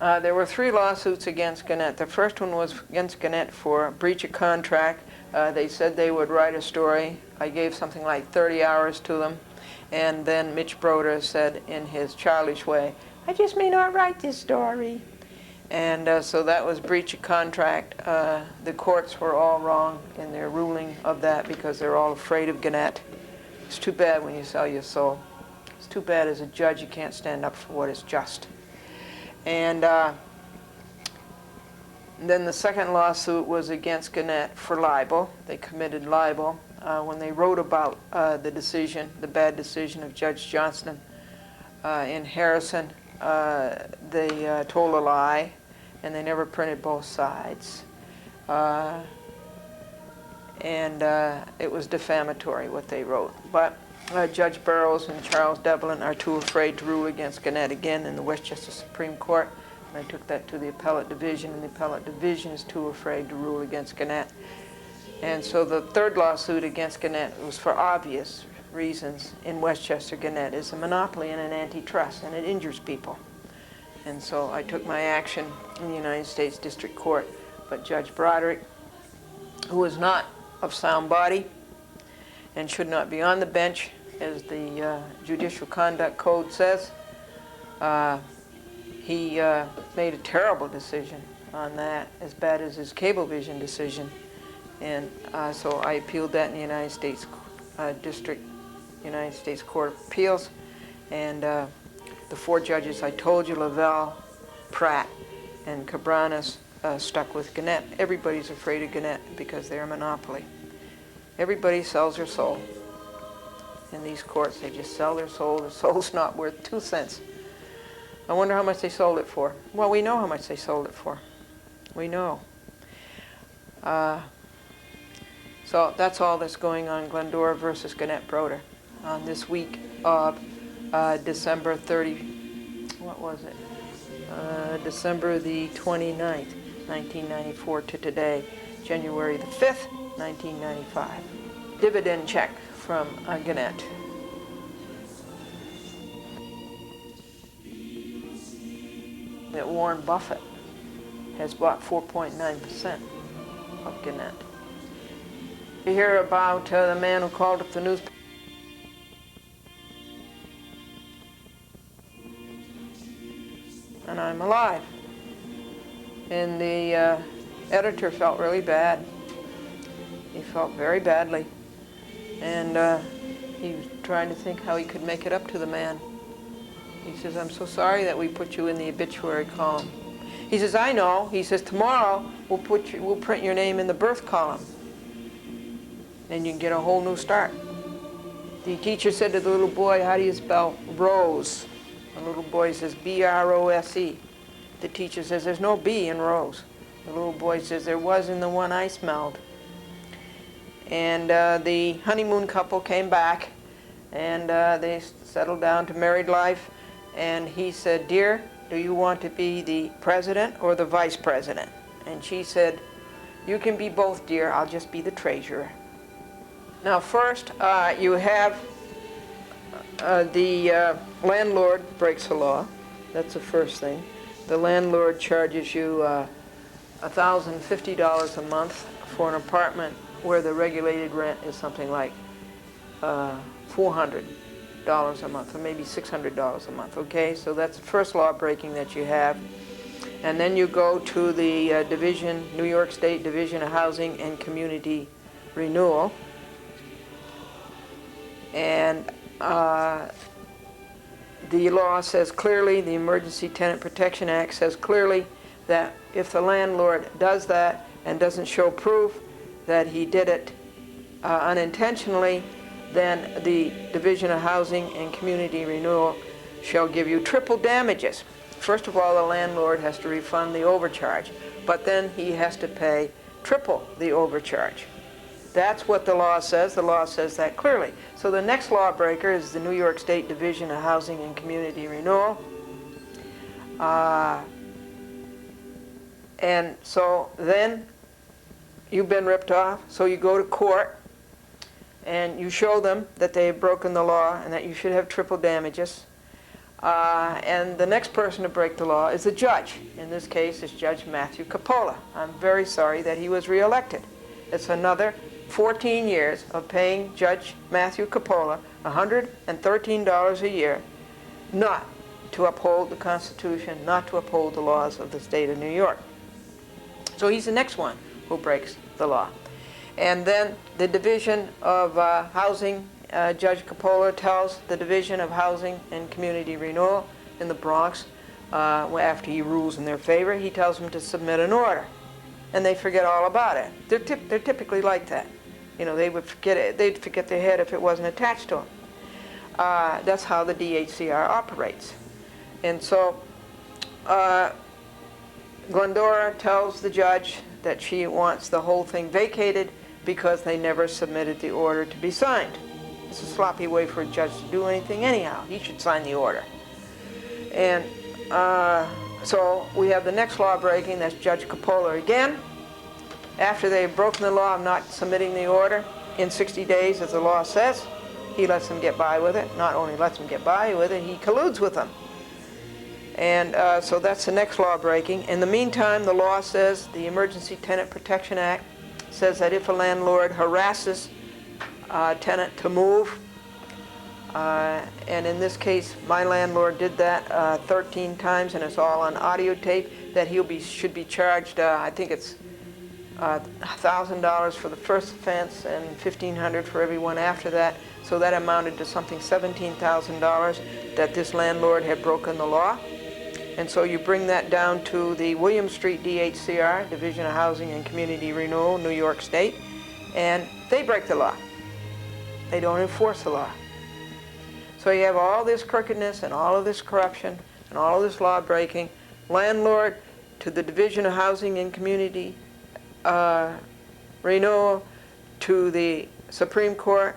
There were 3 lawsuits against Gannett. The first one was against Gannett for breach of contract. They said they would write a story. I gave something like 30 hours to them. And then Mitch Broder said in his childish way, "I just may not write this story." And so that was breach of contract. The courts were all wrong in their ruling of that because they're all afraid of Gannett. It's too bad when you sell your soul. It's too bad as a judge you can't stand up for what is just. And then the second lawsuit was against Gannett for libel. They committed libel when they wrote about the decision, the bad decision of Judge Johnston in Harrison. They told a lie, and they never printed both sides. And it was defamatory what they wrote. But Judge Burroughs and Charles Devlin are too afraid to rule against Gannett again in the Westchester Supreme Court. And I took that to the appellate division, and the appellate division is too afraid to rule against Gannett. And so the third lawsuit against Gannett was for obvious reasons in Westchester. Gannett is a monopoly and an antitrust, and it injures people. And so I took my action in the United States District Court. But Judge Broderick, who is not of sound body and should not be on the bench, as the Judicial Conduct Code says, he made a terrible decision on that, as bad as his Cablevision decision. And so I appealed that in the United States United States Court of Appeals. And the 4 judges I told you, Laval, Pratt, and Cabranes, stuck with Gannett. Everybody's afraid of Gannett because they're a monopoly. Everybody sells their soul. In these courts, they just sell their soul. Their soul's not worth 2 cents. I wonder how much they sold it for. Well, we know how much they sold it for. We know. So that's all that's going on, Glendora versus Gannett Broder, on this week of December 30, what was it? December the 29th, 1994 to today, January the 5th, 1995. Dividend check from Gannett. that Warren Buffett has bought 4.9% of Gannett. You hear about the man who called up the newspaper. And I'm alive. And the editor felt really bad. He felt very badly. And he was trying to think how he could make it up to the man. He says, I'm so sorry that we put you in the obituary column. He says, I know. He says, tomorrow we'll print your name in the birth column. And you can get a whole new start. The teacher said to the little boy, how do you spell Rose? The little boy says, B-R-O-S-E. The teacher says, there's no B in Rose. The little boy says, there was in the one I smelled. And the honeymoon couple came back, and they settled down to married life. And he said, dear, do you want to be the president or the vice president? And she said, you can be both, dear. I'll just be the treasurer. Now first, you have the landlord breaks the law. That's the first thing. The landlord charges you $1,050 a month for an apartment where the regulated rent is something like $400 a month, or maybe $600 a month, okay? So that's the first law breaking that you have. And then you go to the New York State Division of Housing and Community Renewal. And the law says clearly, the Emergency Tenant Protection Act says clearly that if the landlord does that and doesn't show proof that he did it unintentionally, then the Division of Housing and Community Renewal shall give you triple damages. First of all, the landlord has to refund the overcharge, but then he has to pay triple the overcharge. That's what the law says. The law says that clearly. So the next lawbreaker is the New York State Division of Housing and Community Renewal. And so then you've been ripped off, so you go to court and you show them that they have broken the law and that you should have triple damages. And the next person to break the law is the judge. In this case, it's Judge Matthew Coppola. I'm very sorry that he was reelected. It's another 14 years of paying Judge Matthew Coppola $113 a year not to uphold the Constitution, not to uphold the laws of the state of New York. So he's the next one who breaks the law. And then the Division of Housing, Judge Coppola tells the Division of Housing and Community Renewal in the Bronx, after he rules in their favor, he tells them to submit an order. And they forget all about it. They're typically like that. You know, they'd forget their head if it wasn't attached to them. That's how the DHCR operates. And so Glendora tells the judge that she wants the whole thing vacated because they never submitted the order to be signed. It's a sloppy way for a judge to do anything anyhow. He should sign the order. And so we have the next law breaking, that's Judge Coppola again. After they've broken the law of not submitting the order in 60 days, as the law says, he lets them get by with it. Not only lets them get by with it, he colludes with them. And so that's the next law breaking. In the meantime, the law says, the Emergency Tenant Protection Act says that if a landlord harasses a tenant to move, and in this case, my landlord did that 13 times, and it's all on audio tape, that should be charged, I think it's $1,000 for the first offense and $1,500 for every one after that. So that amounted to something $17,000 that this landlord had broken the law. And so you bring that down to the William Street DHCR, Division of Housing and Community Renewal, New York State, and they break the law. They don't enforce the law. So you have all this crookedness and all of this corruption and all of this law breaking. Landlord to the Division of Housing and Community Renewal, to the Supreme Court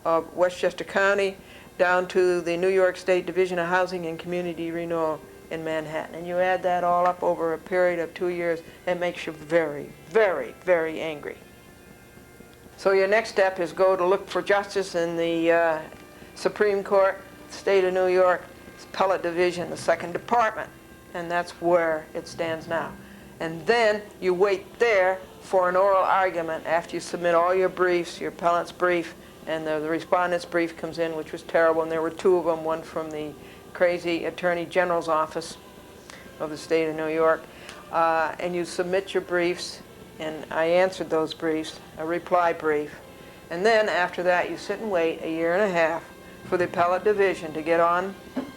of Westchester County, down to the New York State Division of Housing and Community Renewal in Manhattan. And you add that all up over a period of 2 years, it makes you very, very, very angry. So your next step is go to look for justice in the Supreme Court, State of New York, Appellate Division, the Second Department. and that's where it stands now. And then you wait there for an oral argument after you submit all your briefs, your appellant's brief, and the respondent's brief comes in, which was terrible, and there were two of them, one from the crazy Attorney General's office of the state of New York, and you submit your briefs, and I answered those briefs, a reply brief, and then after that you sit and wait a year and a half for the appellate division to get on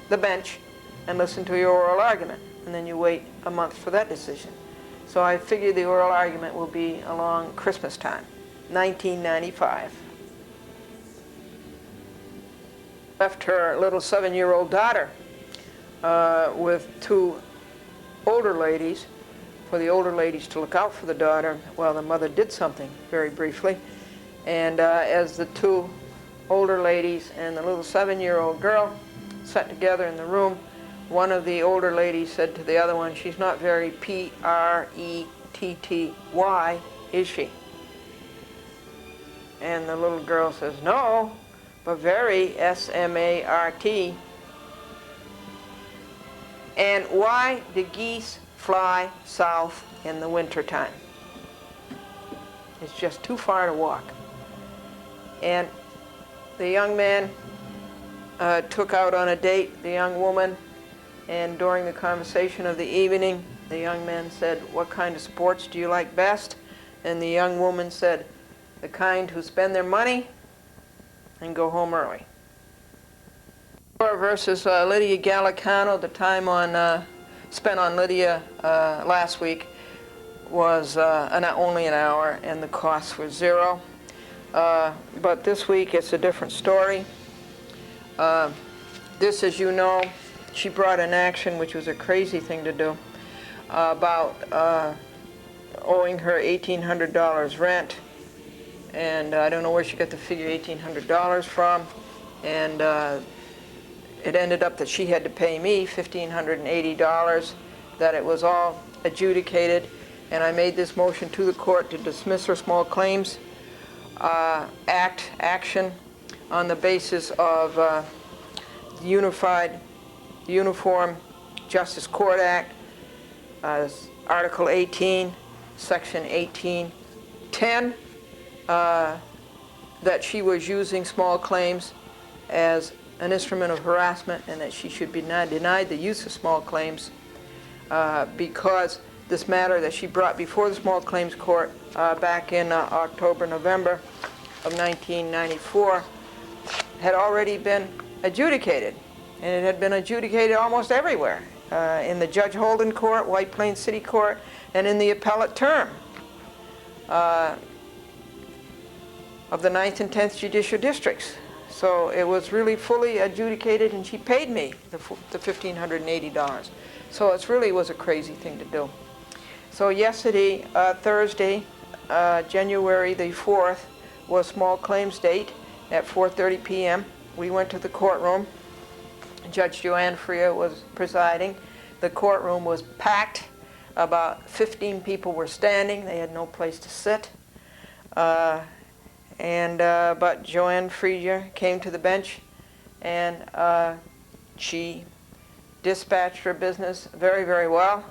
the bench and listen to your oral argument, and then you wait a month for that decision. So I figure the oral argument will be along Christmas time, 1995. Left her little 7-year-old daughter with two older ladies, for the older ladies to look out for the daughter while the mother did something, very briefly. And as the two older ladies and the little 7-year-old girl sat together in the room, one of the older ladies said to the other one, "She's not very P-R-E-T-T-Y, is she?" And the little girl says, "No, but very S-M-A-R-T. And why do geese fly south in the wintertime? It's just too far to walk." And the young man took out on a date the young woman, and during the conversation of the evening, the young man said, "What kind of sports do you like best?" And the young woman said, "The kind who spend their money and go home early." Versus Lydia Gallicano, the time spent on Lydia last week was only an hour, and the costs were $0. But this week it's a different story. This, as you know, she brought an action, which was a crazy thing to do, about owing her $1,800 rent. And I don't know where she got the figure $1,800 from. And it ended up that she had to pay me $1,580, that it was all adjudicated. And I made this motion to the court to dismiss her small claims action on the basis of the Uniform Justice Court Act, Article 18, Section 1810, that she was using small claims as an instrument of harassment, and that she should be denied the use of small claims because this matter that she brought before the Small Claims Court back in October, November of 1994 had already been adjudicated. And it had been adjudicated almost everywhere, in the Judge Holden Court, White Plains City Court, and in the appellate term of the 9th and 10th Judicial Districts. So it was really fully adjudicated, and she paid me the $1,580. So it really was a crazy thing to do. So yesterday, Thursday, January the 4th, was small claims date at 4:30 p.m. We went to the courtroom. Judge Joanne Freer was presiding. The courtroom was packed. About 15 people were standing. They had no place to sit. But Joanne Freer came to the bench, and she dispatched her business very, very well.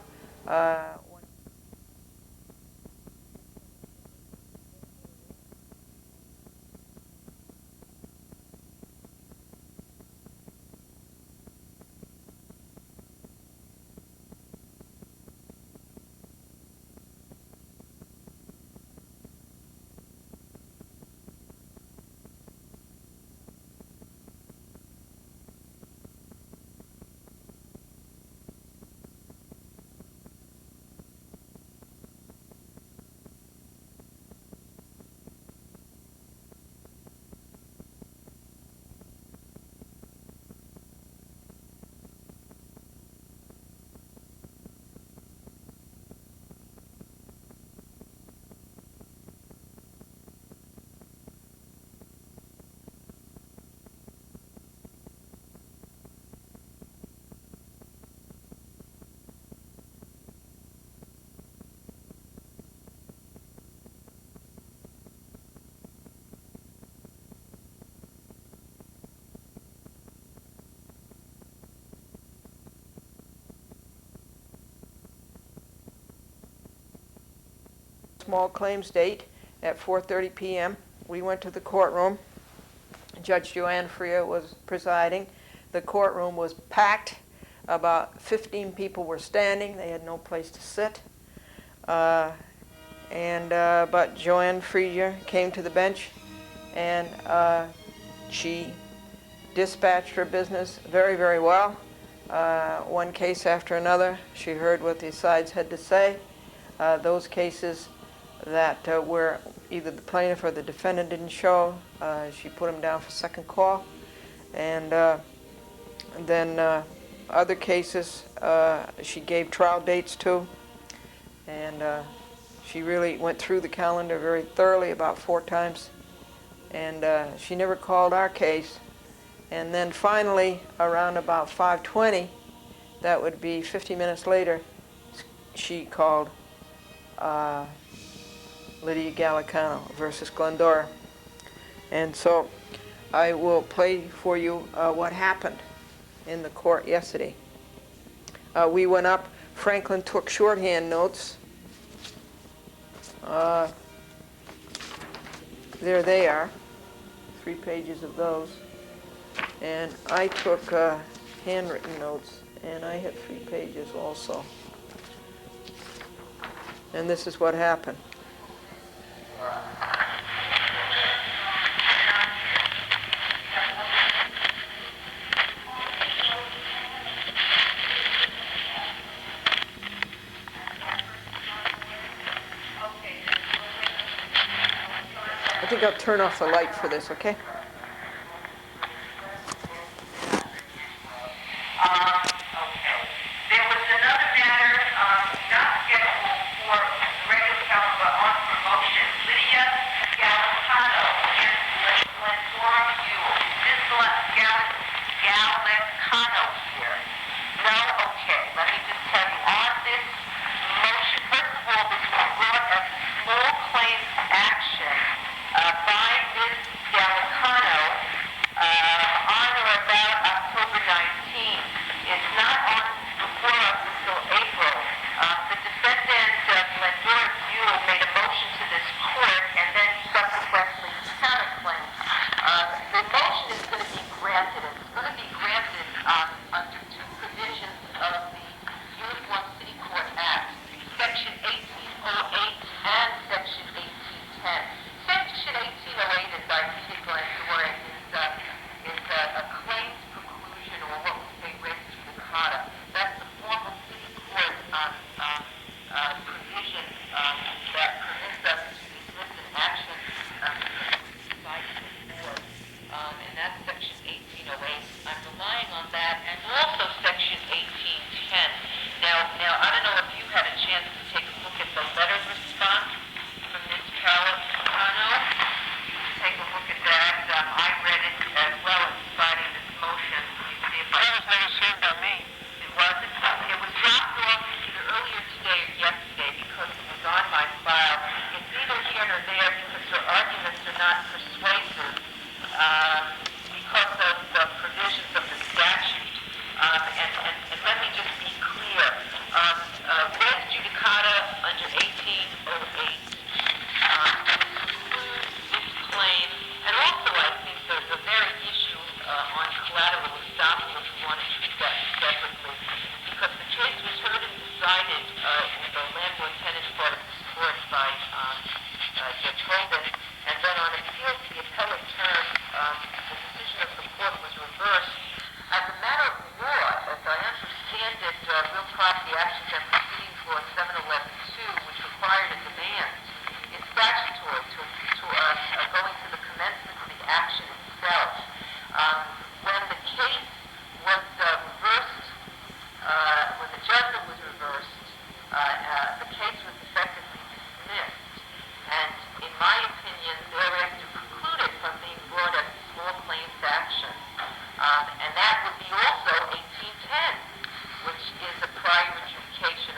small claims date at 4:30 p.m. We went to the courtroom. Judge Joanne Freer was presiding. The courtroom was packed. About 15 people were standing. They had no place to sit. But Joanne Freer came to the bench, and she dispatched her business very, very well. One case after another, she heard what the sides had to say. Those cases that where either the plaintiff or the defendant didn't show, she put them down for second call. And then other cases she gave trial dates to. And she really went through the calendar very thoroughly, about 4 times. And she never called our case. And then finally, around about 5:20, that would be 50 minutes later, she called Lydia Gallicano versus Glendora. And so I will play for you what happened in the court yesterday. We went up. Franklin took shorthand notes. There they are, 3 pages of those. And I took handwritten notes, and I had 3 pages also. And this is what happened. I think I'll turn off the light for this, okay? There was another matter, not scheduled for regular council, but on promotion. Lydia Gallicano and Glendora Buell. This Gallicano here. No, okay, let me just tell you, on this motion, first of all, this was brought as a small claims action by Ms. Gallicano on or about October 19th. It's not on before us until April. The defendant, Glendora Buell, made a motion to this court and then subsequently counterclaimed. The motion is going to be granted. It's going to be granted under 2 provisions of the Uniform City Court Act, Section 1808 and Section 1810. Section 1808, as I read it, Glendora, is a claims preclusion, or what we say res judicata. That's the formal city court provision that permits us to dismiss an action decided before. And that's Section 1808. I'm relying on that, and also Section 1810. Now, I don't know if you had a chance to take a look at the letter response from Ms. Gallicano. Take a look at that. I read it as well as deciding this motion. Let me see if I can. That was never served on me. It wasn't. It was dropped off either earlier today or yesterday because it was on my file. It's neither here nor there because her arguments are not persuasive because of the provisions of the statute. And let me just be clear. Res judicata under 1808 claim, and also I think there's a very issue on collateral estoppel if you want to treat that separately, because the case was heard and decided in the landlord-tenant part of this court by Judge Hogan, and then on appeal to the appellate term, the decision of the court was reversed. As a matter of law, as I understand it, Real Property Actions and Proceedings Law 711-2, which required a demand, is statutory to us going to the commencement of the action itself. When the case was reversed, when the judgment was reversed, the case was effectively dismissed, and in my opinion, thereafter precluded from being brought as a small claims action. And that would be also 1810, which is a prior adjudication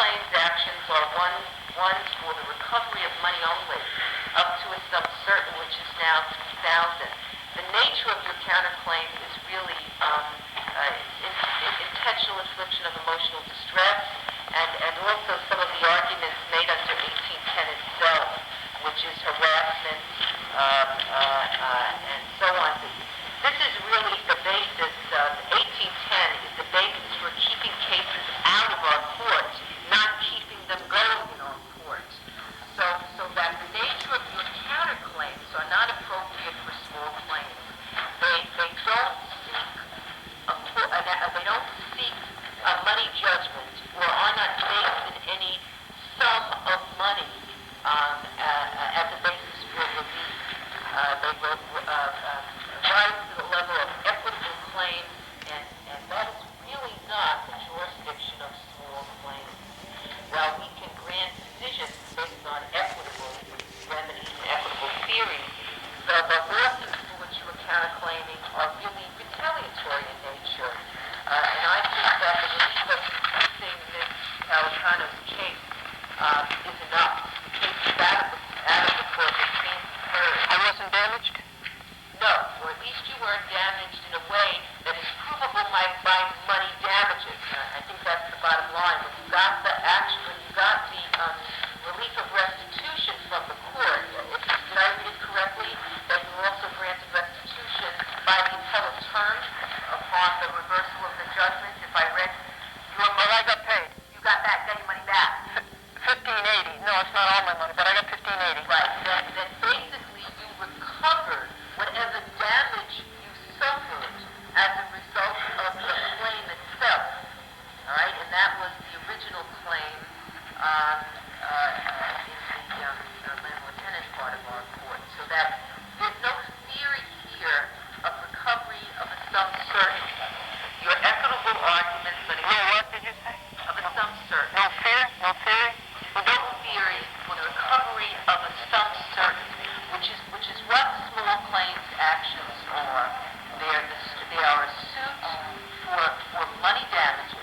claims actions are ones for the recovery of money only, up to a sum certain, which is now $3,000. The nature of your counterclaim is really intentional infliction of emotional distress, and also some of the arguments made under 1810 itself, which is harassment and so on. This is really the basis. 1810 is the basis for keeping cases out of our courts, not keeping them going in our courts. So that the nature of your counterclaims are not appropriate for small claims. They don't seek a money judgment or are not based in any sum of money as a basis for relief. They rise to the level of equitable claims, and that is really not the jurisdiction of small claims. While we can grant decisions based on equitable remedies and equitable theories, the lawsuits for which you are counterclaiming are really retaliatory in nature. And I think that the relief of dismissing Ms. Alcano's case is enough. The case is out of the court. It's being heard. I wasn't damaged? No, or at least you weren't damaged in a way that is provable by money damages. I think that's the bottom line. When you got the relief of restitution from the court, did I read it correctly, that you were also granted restitution by the appellate term upon the reversal of the judgment? If I read your money, Well, I got paid. you got your money back. $15.80. No, it's not all my money, but I got $15.80. Right. Then basically you recovered whatever damage you suffered as a result of the claim itself. All right, and that was the original claim in the landlord-tenant part of our court. So that there's no theory here of recovery of a sum certain. Your equitable arguments, but What did you say? of a sum certain. No fear? No theory? No theory for the recovery of a sum certain, which is what small claims actions are. They are a suit for money damages.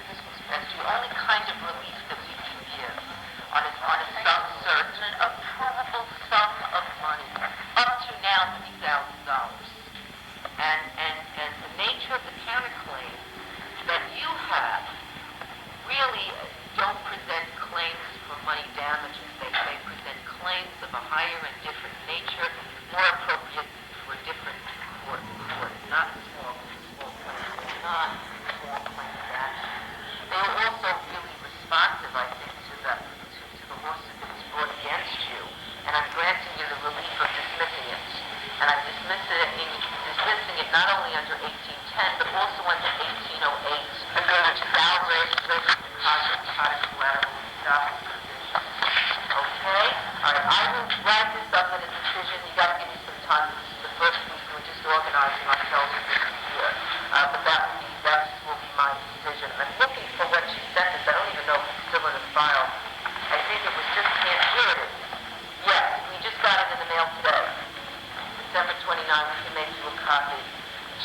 That's the only kind of relief that we can give on a sum certain, a provable sum of money, up to now $3,000. And the nature of the counterclaim that you have really don't present claims for money damages. They present claims of a higher and different nature, more appropriate for a different court, not small claims, not small claims action. They were also really responsive, I think, to the lawsuit that was brought against you, and I'm granting you the relief of dismissing it. And I'm dismissing it not only under 1810, but also under 1808, which is our registered collateral estoppel provision. Okay? All right, I will write this up in a decision. You got to give me some time. This is the first week we're just organizing ourselves for this year. But that will be my decision. I'm looking for what she sent us. I don't even know if it's still in the file. I think it was just here it is. Yes, we just got it in the mail today. December 29, we can make you a copy.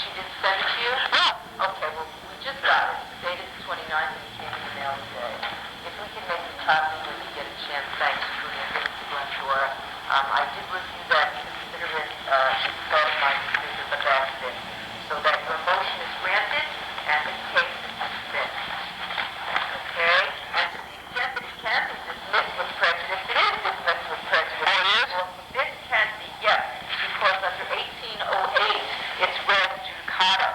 She didn't send it to you? No. Okay, well, we just got it. The date is the 29th, and it came in the mail today. If we can make a copy when we get a chance, thanks, Julia. Give it to Glendora. I did review that, consider it as part of my decision, but that's it. So that your motion is granted, and the case is dismissed. Okay? And to the extent that it can be dismissed with prejudice, it is dismissed with prejudice. Oh, it is? Well, this can be, yes, because under 1808, it's res judicata.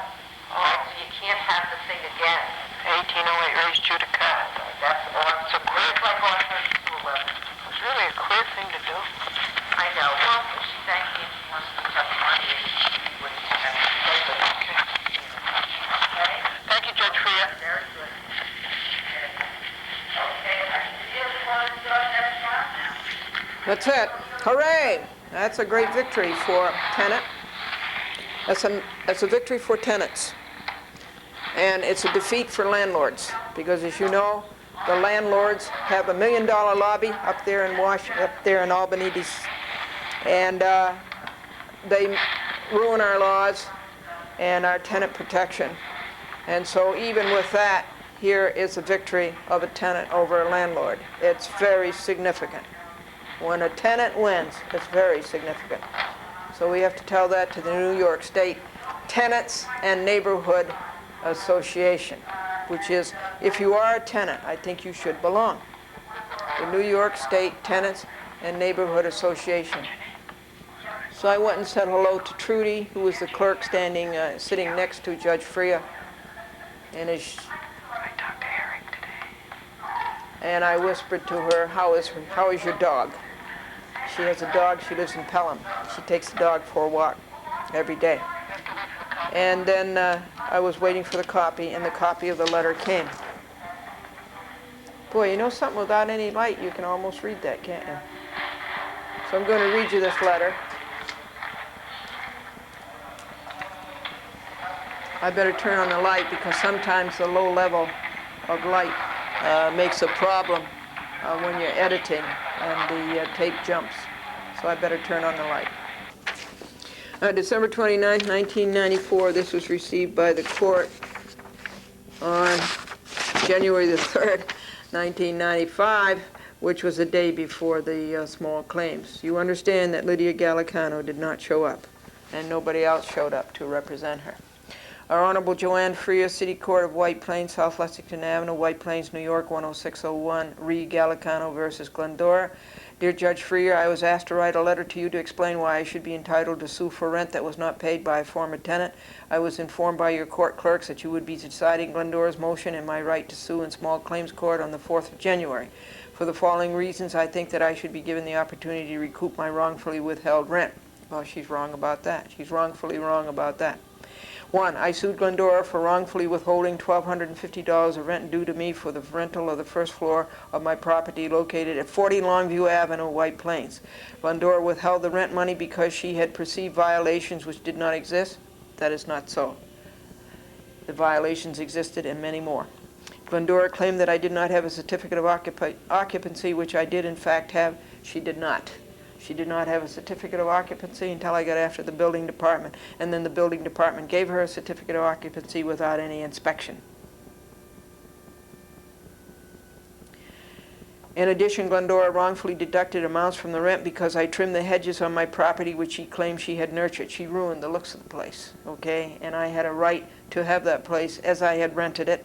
Right? So you can't have the thing again. 1808 raised judicata. That's all. It's a quick, It's like on 3211. it's really a queer thing to do. I know. Well, she thanked me and she wants to touch on it. What you have to say, but okay. Okay? Thank you, Judge Freya. Very good. Okay, I can see the one that's got now. That's it. Hooray! That's a great victory for tenant. That's a victory for tenants. And it's a defeat for landlords, because as you know, the landlords have $1 million lobby up there in Albany, and they ruin our laws and our tenant protection. And so even with that, here is a victory of a tenant over a landlord. It's very significant. When a tenant wins, it's very significant. So we have to tell that to the New York State Tenants and Neighborhood Association, which is, if you are a tenant, I think you should belong. The New York State Tenants and Neighborhood Association. So I went and said hello to Trudy, who was the clerk sitting next to Judge Freya. And I talked to Eric today. And I whispered to her, how is your dog? She has a dog, she lives in Pelham. She takes the dog for a walk every day. And then I was waiting for the copy, and the copy of the letter came. Boy, you know something, without any light, you can almost read that, can't you? So I'm going to read you this letter. I better turn on the light because sometimes the low level of light makes a problem when you're editing and the tape jumps. So I better turn on the light. December 29, 1994, this was received by the court on January the 3rd, 1995, which was the day before the small claims. You understand that Lydia Gallicano did not show up, and nobody else showed up to represent her. Our Honorable Joanne Freya, City Court of White Plains, South Lexington Avenue, White Plains, New York, 10601, Re Gallicano versus Glendora. Dear Judge Freya, I was asked to write a letter to you to explain why I should be entitled to sue for rent that was not paid by a former tenant. I was informed by your court clerks that you would be deciding Glendora's motion and my right to sue in small claims court on the 4th of January. For the following reasons, I think that I should be given the opportunity to recoup my wrongfully withheld rent. Well, she's wrong about that. She's wrongfully wrong about that. 1, I sued Glendora for wrongfully withholding $1,250 of rent due to me for the rental of the first floor of my property located at 40 Longview Avenue, White Plains. Glendora withheld the rent money because she had perceived violations which did not exist. That is not so. The violations existed and many more. Glendora claimed that I did not have a certificate of occupancy, which I did in fact have. She did not. She did not have a certificate of occupancy until I got after the building department, and then the building department gave her a certificate of occupancy without any inspection. In addition, Glendora wrongfully deducted amounts from the rent because I trimmed the hedges on my property which she claimed she had nurtured. She ruined the looks of the place, okay? And I had a right to have that place as I had rented it,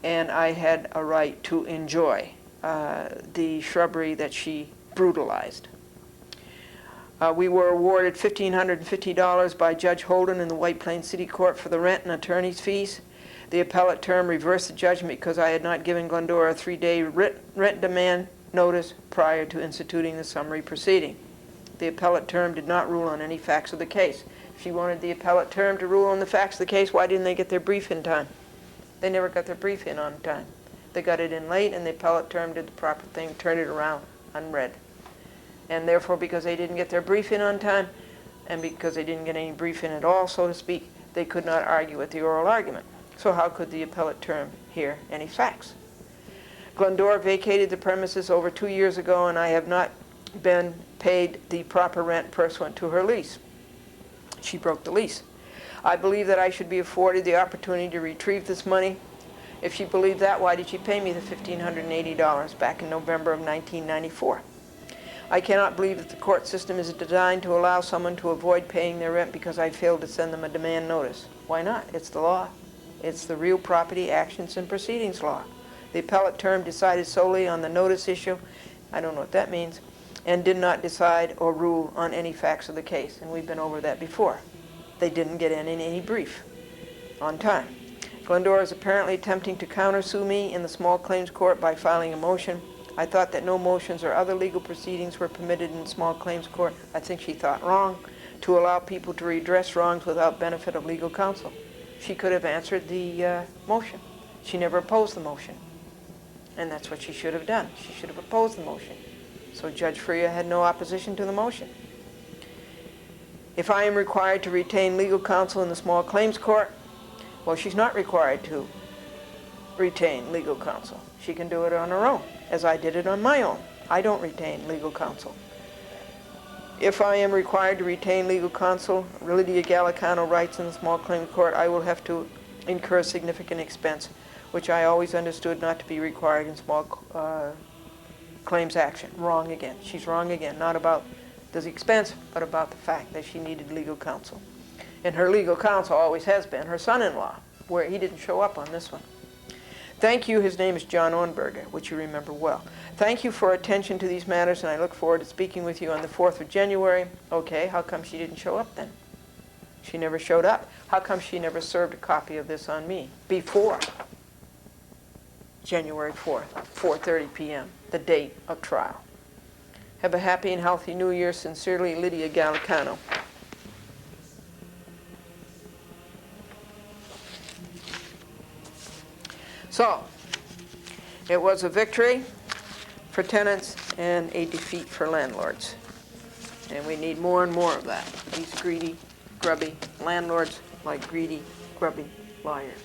and I had a right to enjoy the shrubbery that she brutalized. We were awarded $1,550 by Judge Holden in the White Plains City Court for the rent and attorney's fees. The appellate term reversed the judgment because I had not given Glendora a 3-day rent demand notice prior to instituting the summary proceeding. The appellate term did not rule on any facts of the case. If she wanted the appellate term to rule on the facts of the case, why didn't they get their brief in time? They never got their brief in on time. They got it in late, and the appellate term did the proper thing, turned it around unread. And therefore, because they didn't get their brief in on time, and because they didn't get any brief in at all, so to speak, they could not argue at the oral argument. So how could the appellate term hear any facts? Glendora vacated the premises over 2 years ago, and I have not been paid the proper rent pursuant to her lease. She broke the lease. I believe that I should be afforded the opportunity to retrieve this money. If she believed that, why did she pay me the $1,580 back in November of 1994? I cannot believe that the court system is designed to allow someone to avoid paying their rent because I failed to send them a demand notice. Why not? It's the law. It's the Real Property Actions and Proceedings law. The appellate term decided solely on the notice issue, I don't know what that means, and did not decide or rule on any facts of the case, and we've been over that before. They didn't get in any brief on time. Glendora is apparently attempting to countersue me in the small claims court by filing a motion. I thought that no motions or other legal proceedings were permitted in small claims court. I think she thought wrong, to allow people to redress wrongs without benefit of legal counsel. She could have answered the motion. She never opposed the motion. And that's what she should have done. She should have opposed the motion. So Judge Freya had no opposition to the motion. If I am required to retain legal counsel in the small claims court, well, she's not required to retain legal counsel. She can do it on her own, as I did it on my own. I don't retain legal counsel. If I am required to retain legal counsel, Lydia Gallicano writes in the small claims court, I will have to incur significant expense, which I always understood not to be required in small claims action. Wrong again. She's wrong again. Not about the expense, but about the fact that she needed legal counsel. And her legal counsel always has been her son-in-law, where he didn't show up on this one. Thank you. His name is John Ornberger, which you remember well. Thank you for attention to these matters, and I look forward to speaking with you on the 4th of January. Okay, how come she didn't show up then? She never showed up. How come she never served a copy of this on me before January 4th, 4:30 p.m., the date of trial? Have a happy and healthy New Year. Sincerely, Lydia Gallicano. So, it was a victory for tenants and a defeat for landlords. And we need more and more of that. These greedy, grubby landlords like greedy, grubby liars.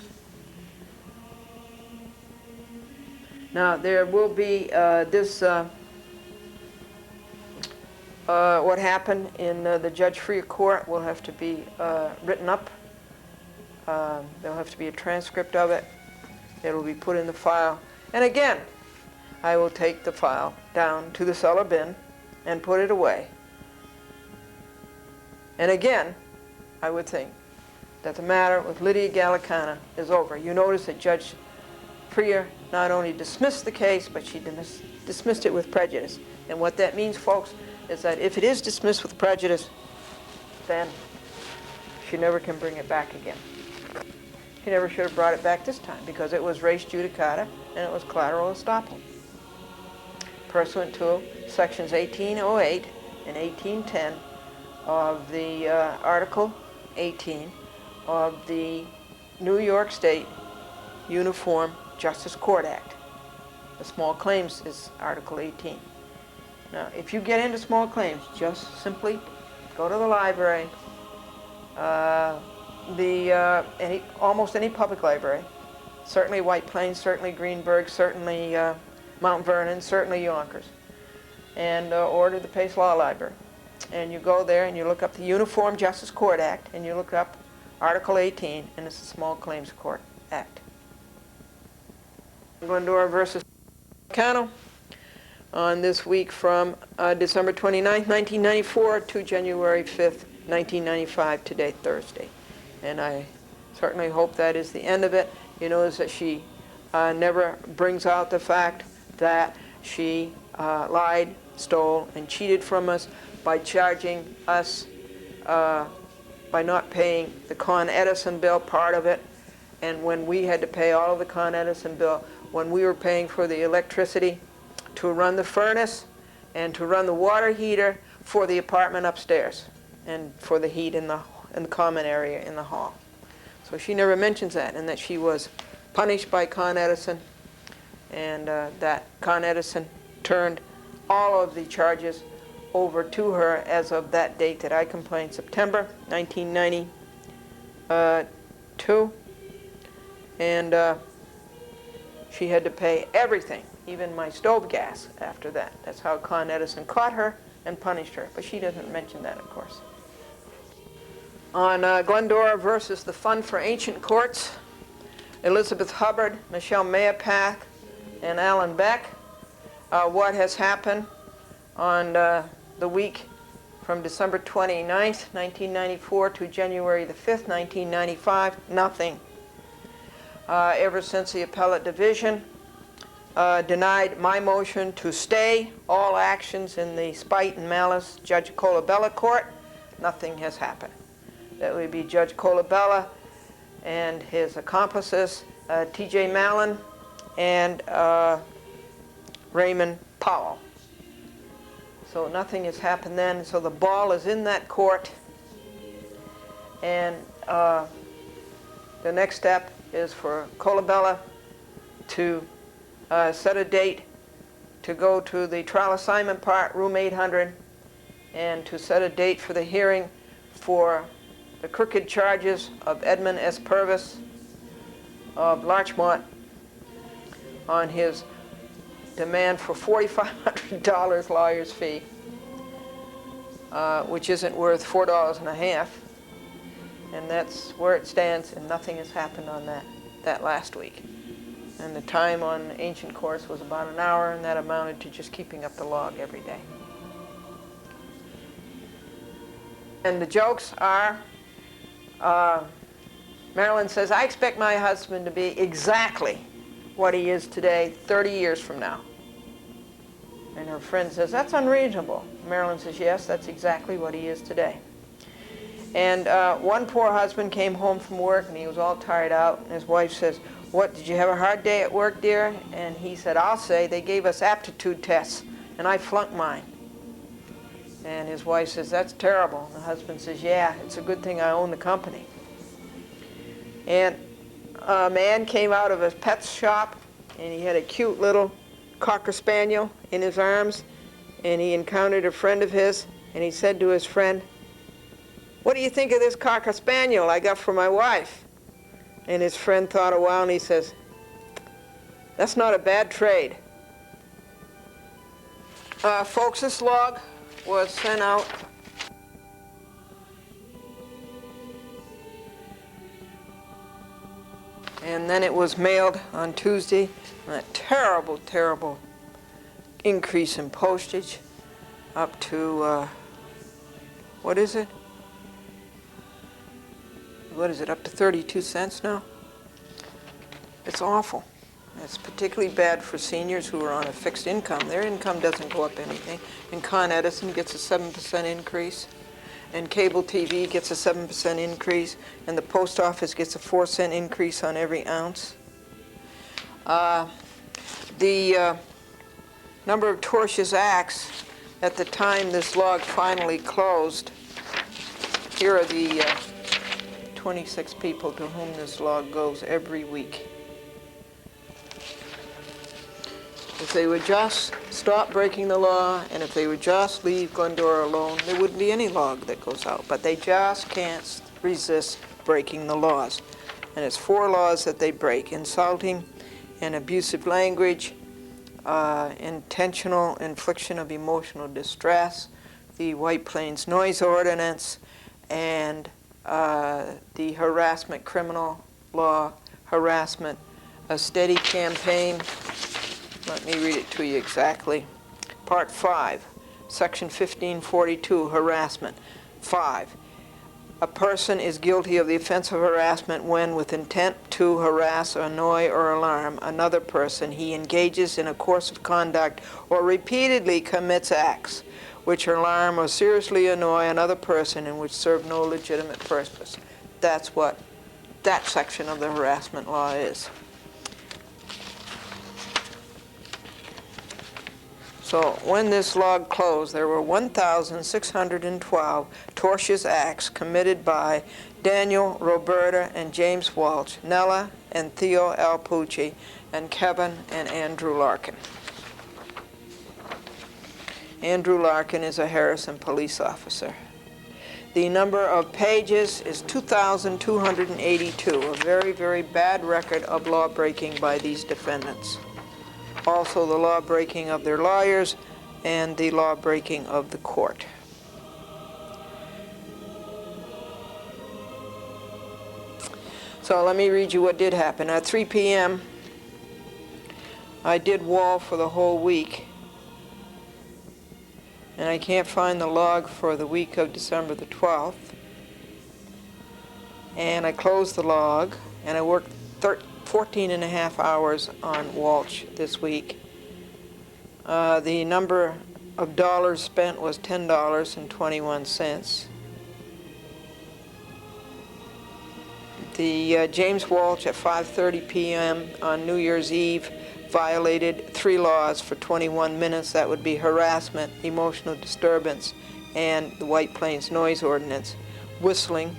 Now, there will be what happened in the Judge Freer court will have to be written up. There'll have to be a transcript of it. It'll be put in the file. And again, I will take the file down to the cellar bin and put it away. And again, I would think that the matter with Lydia Gallicano is over. You notice that Judge Freer not only dismissed the case, but she dismissed it with prejudice. And what that means, folks, is that if it is dismissed with prejudice, then she never can bring it back again. She never should have brought it back this time, because it was res judicata and it was collateral estoppel. Pursuant to sections 1808 and 1810 of the Article 18 of the New York State Uniform Justice Court Act. The small claims is Article 18. Now, if you get into small claims, just simply go to the library, almost any public library, certainly White Plains, certainly Greenberg, certainly Mount Vernon, certainly Yonkers, and or to the Pace Law Library. And you go there and you look up the Uniform Justice Court Act, and you look up Article 18, and it's the Small Claims Court Act. Glendora versus Cano on this week from December 29th, 1994 to January 5th, 1995, today, Thursday. And I certainly hope that is the end of it. You notice that she never brings out the fact that she lied, stole, and cheated from us by charging us, by not paying the Con Edison bill, part of it, and when we had to pay all of the Con Edison bill, when we were paying for the electricity to run the furnace and to run the water heater for the apartment upstairs and for the heat in the common area in the hall. So she never mentions that, and that she was punished by Con Edison, and that Con Edison turned all of the charges over to her as of that date that I complained, September 1992, and she had to pay everything, even my stove gas, after that. That's how Con Edison caught her and punished her, but she doesn't mention that, of course. On Glendora versus the Fund for Ancient Courts, Elizabeth Hubbard, Michelle Mayapath, and Alan Beck, what has happened on the week from December 29th, 1994 to January the 5th, 1995, nothing. Ever since the appellate division denied my motion to stay all actions in the spite and malice Judge Colabella court, nothing has happened. That would be Judge Colabella and his accomplices, T.J. Mallon and Raymond Powell. So nothing has happened then. So the ball is in that court, and the next step is for Colabella to set a date to go to the trial assignment part, room 800, and to set a date for the hearing for the crooked charges of Edmund S. Purvis of Larchmont on his demand for $4,500 lawyer's fee, which isn't worth $4.50, and that's where it stands, and nothing has happened on that last week. And the time on ancient course was about an hour, and that amounted to just keeping up the log every day. And the jokes are, Marilyn says, I expect my husband to be exactly what he is today 30 years from now. And her friend says, that's unreasonable. Marilyn says, yes, that's exactly what he is today. And one poor husband came home from work, and he was all tired out, and his wife says, what, did you have a hard day at work, dear? And he said, I'll say, they gave us aptitude tests, and I flunked mine. And his wife says, that's terrible. And the husband says, yeah, it's a good thing I own the company. And a man came out of his pet shop, and he had a cute little Cocker Spaniel in his arms, and he encountered a friend of his, and he said to his friend, what do you think of this Cocker Spaniel I got for my wife? And his friend thought a while, and he says, that's not a bad trade. Folks, this log was sent out and then it was mailed on Tuesday. A terrible, terrible increase in postage up to, what is it? What is it, up to 32 cents now? It's awful. It's particularly bad for seniors who are on a fixed income. Their income doesn't go up anything. And Con Edison gets a 7% increase. And cable TV gets a 7% increase. And the post office gets a 4-cent increase on every ounce. The number of tortious acts at the time this log finally closed, here are the 26 people to whom this log goes every week. If they would just stop breaking the law, and if they would just leave Glendora alone, there wouldn't be any log that goes out. But they just can't resist breaking the laws. And it's 4 laws that they break: insulting and abusive language, intentional infliction of emotional distress, the White Plains Noise Ordinance, and the harassment criminal law, harassment, a steady campaign. Let me read it to you exactly. Part 5, Section 1542, harassment. 5, a person is guilty of the offense of harassment when, with intent to harass, annoy, or alarm another person, he engages in a course of conduct or repeatedly commits acts which alarm or seriously annoy another person and which serve no legitimate purpose. That's what that section of the harassment law is. So when this log closed, there were 1,612 tortious acts committed by Daniel, Roberta, and James Walsh, Nella and Theo Alpucci, and Kevin and Andrew Larkin. Andrew Larkin is a Harrison police officer. The number of pages is 2,282, a very, very bad record of law breaking by these defendants. Also the law breaking of their lawyers and the law breaking of the court. So let me read you what did happen. At 3 p.m., I did wall for the whole week, and I can't find the log for the week of December the 12th. And I closed the log, and I worked 14 and a half hours on Walsh this week. The number of dollars spent was $10.21. The James Walsh at 5:30 p.m. on New Year's Eve violated 3 laws for 21 minutes. That would be harassment, emotional disturbance, and the White Plains Noise Ordinance. Whistling,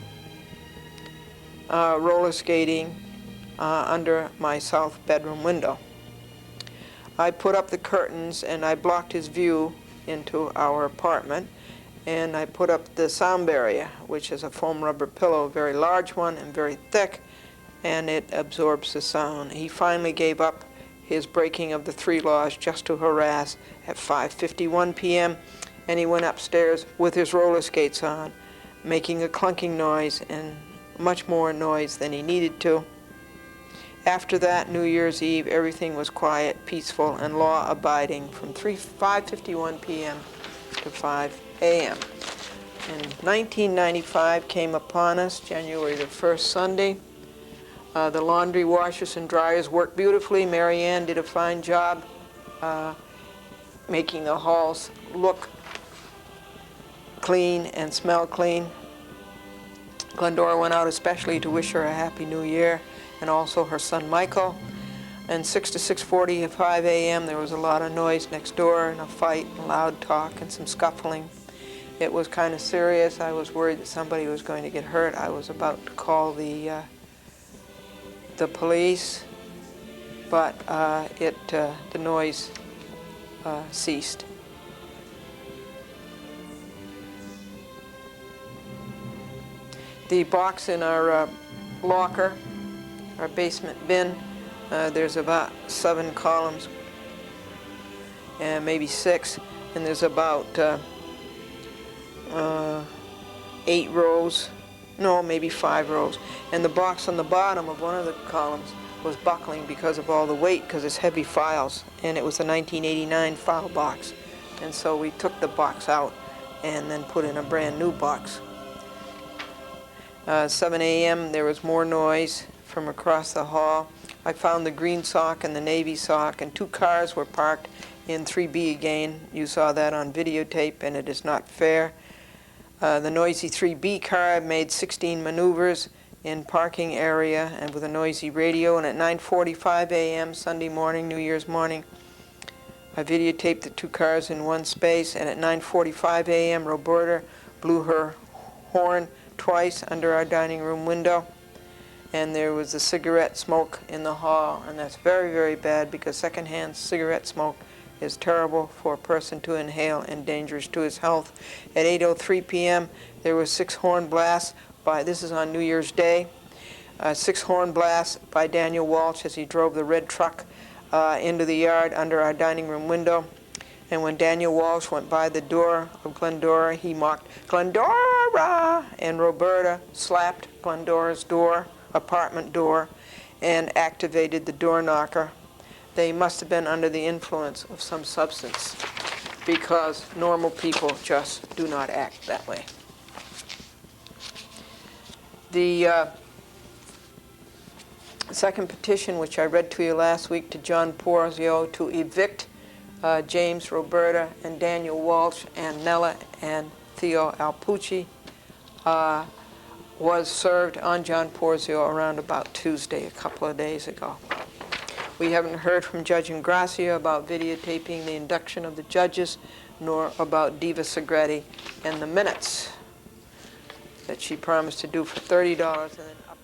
roller skating, under my south bedroom window. I put up the curtains and I blocked his view into our apartment, and I put up the sound barrier, which is a foam rubber pillow, a very large one and very thick, and it absorbs the sound. He finally gave up his breaking of the 3 laws just to harass at 5:51 p.m., and he went upstairs with his roller skates on, making a clunking noise and much more noise than he needed to. After that, New Year's Eve, everything was quiet, peaceful, and law-abiding from 5:51 p.m. to 5 a.m. And 1995 came upon us, January the 1st, Sunday. The laundry washers and dryers worked beautifully. Mary Ann did a fine job making the halls look clean and smell clean. Glendora went out especially to wish her a Happy New Year, and also her son Michael. And 6 to 6:45 a.m. there was a lot of noise next door, and a fight, and loud talk, and some scuffling. It was kind of serious. I was worried that somebody was going to get hurt. I was about to call the police, but the noise ceased. The box in our locker, our basement bin, there's about 7 columns, and maybe 6, and there's about 8 rows, no, maybe 5 rows. And the box on the bottom of one of the columns was buckling because of all the weight, because it's heavy files, and it was a 1989 file box. And so we took the box out and then put in a brand new box. 7 a.m. there was more noise from across the hall. I found the green sock and the navy sock, and 2 cars were parked in 3B again. You saw that on videotape, and it is not fair. The noisy 3B car made 16 maneuvers in parking area and with a noisy radio, and at 9:45 a.m. Sunday morning, New Year's morning, I videotaped the 2 cars in one space, and at 9:45 a.m. Roberta blew her horn twice under our dining room window, and there was a cigarette smoke in the hall, and that's very, very bad, because secondhand cigarette smoke is terrible for a person to inhale and dangerous to his health. At 8:03 p.m. there were 6 horn blasts this is on New Year's Day, 6 horn blasts by Daniel Walsh as he drove the red truck into the yard under our dining room window. And when Daniel Walsh went by the door of Glendora, he mocked, "Glendora!" And Roberta slapped Glendora's apartment door, and activated the door knocker. They must have been under the influence of some substance, because normal people just do not act that way. The second petition, which I read to you last week, to John Porzio to evict James, Roberta, and Daniel Walsh, and Nella and Theo Alpucci, was served on John Porzio around about Tuesday, a couple of days ago. We haven't heard from Judge Ingracia about videotaping the induction of the judges, nor about Diva Segretti and the minutes that she promised to do for $30 and then up.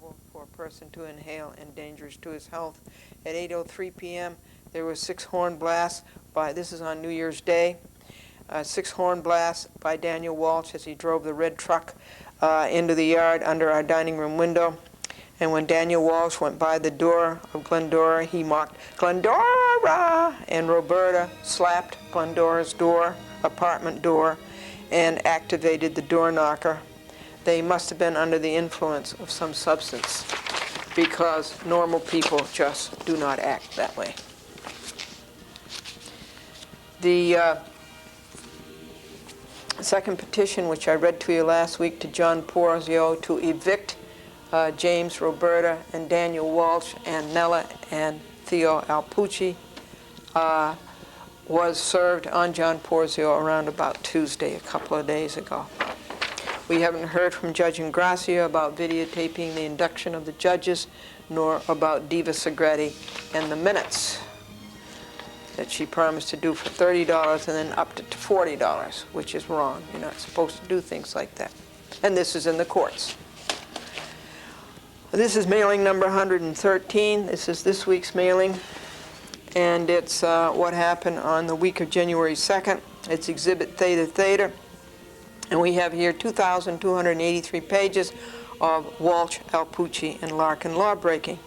liable for a person to inhale and dangerous to his health. At 8:03 p.m., there were 6 horn blasts this is on New Year's Day, 6 horn blasts by Daniel Walsh as he drove the red truck into the yard under our dining room window. And when Daniel Walsh went by the door of Glendora, he mocked, "Glendora!" And Roberta slapped Glendora's apartment door, and activated the door knocker. They must have been under the influence of some substance, because normal people just do not act that way. The second petition, which I read to you last week, to John Porzio to evict James, Roberta, and Daniel Walsh, and Nella and Theo Alpucci, was served on John Porzio around about Tuesday, a couple of days ago. We haven't heard from Judge Ingracia about videotaping the induction of the judges, nor about Diva Segretti and the minutes that she promised to do for $30 and then upped it to $40, which is wrong. You're not supposed to do things like that. And this is in the courts. This is mailing number 113. This is this week's mailing, and it's what happened on the week of January 2nd. It's Exhibit Theta Theta, and we have here 2,283 pages of Walsh, Alpucci, and Larkin lawbreaking.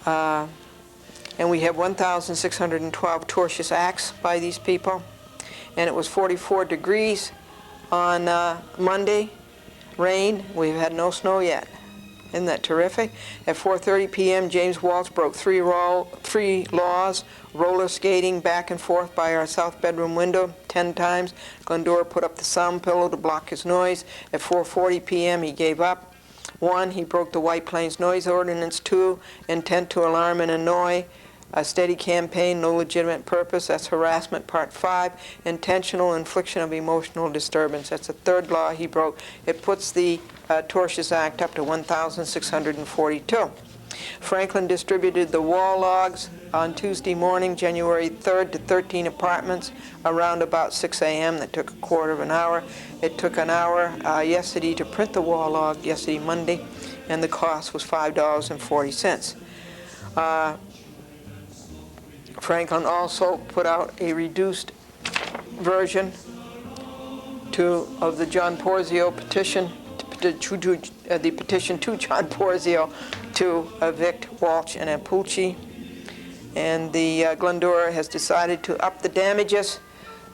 And we have 1,612 tortious acts by these people, and it was 44 degrees on Monday, rain. We've had no snow yet. Isn't that terrific? At 4:30 p.m., James Walsh broke three laws, roller skating back and forth by our south bedroom window 10 times. Glendora put up the sound pillow to block his noise. At 4:40 p.m., he gave up. 1, he broke the White Plains noise ordinance. 2, intent to alarm and annoy. A steady campaign, no legitimate purpose. That's harassment. Part 5, intentional infliction of emotional disturbance. That's the 3rd law he broke. It puts the tortious act up to 1,642. Franklin distributed the wall logs on Tuesday morning, January 3rd, to 13 apartments around about 6 a.m. That took a quarter of an hour. It took an hour yesterday to print the wall log, yesterday, Monday, and the cost was $5.40. Franklin also put out a reduced version of the John Porzio petition, the petition to John Porzio to evict Walsh and Alpucci. And the Glendora has decided to up the damages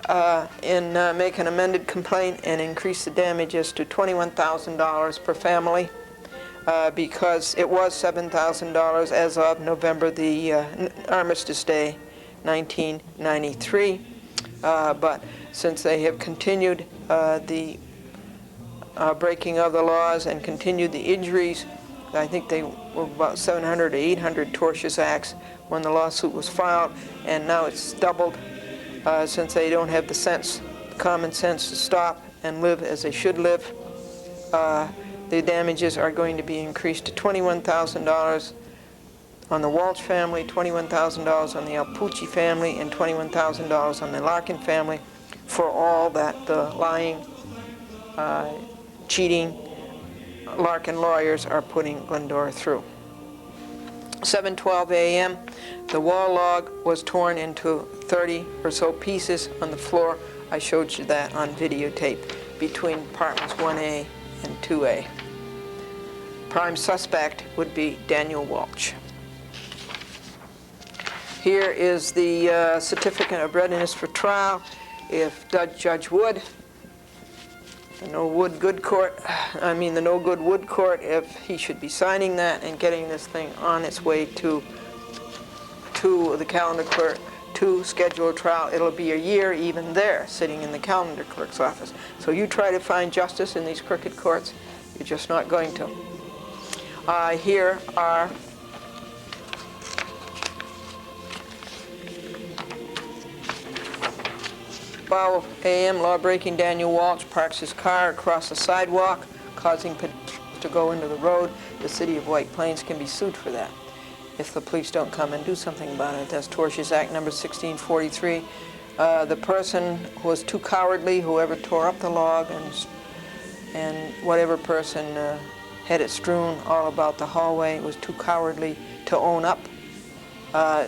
and make an amended complaint and increase the damages to $21,000 per family. Because it was $7,000 as of November the Armistice Day, 1993. But since they have continued the breaking of the laws and continued the injuries, I think they were about 700 to 800 tortious acts when the lawsuit was filed, and now it's doubled since they don't have the common sense to stop and live as they should live. The damages are going to be increased to $21,000 on the Walsh family, $21,000 on the Alpucci family, and $21,000 on the Larkin family for all that the lying, cheating Larkin lawyers are putting Glendora through. 7:12 a.m., the wall log was torn into 30 or so pieces on the floor. I showed you that on videotape between apartments 1A and 2A. Prime suspect would be Daniel Walsh. Here is the certificate of readiness for trial. If Judge Wood, the no good Wood Court, if he should be signing that and getting this thing on its way to the calendar clerk to schedule a trial, it'll be a year even there, sitting in the calendar clerk's office. So you try to find justice in these crooked courts, you're just not going to. Here are 12 a.m. law-breaking Daniel Walsh parks his car across the sidewalk, causing pedestrians to go into the road. The city of White Plains can be sued for that if the police don't come and do something about it. That's Tortious Act number 1643. The person was too cowardly, whoever tore up the log, and whatever person had it strewn all about the hallway, was too cowardly to own up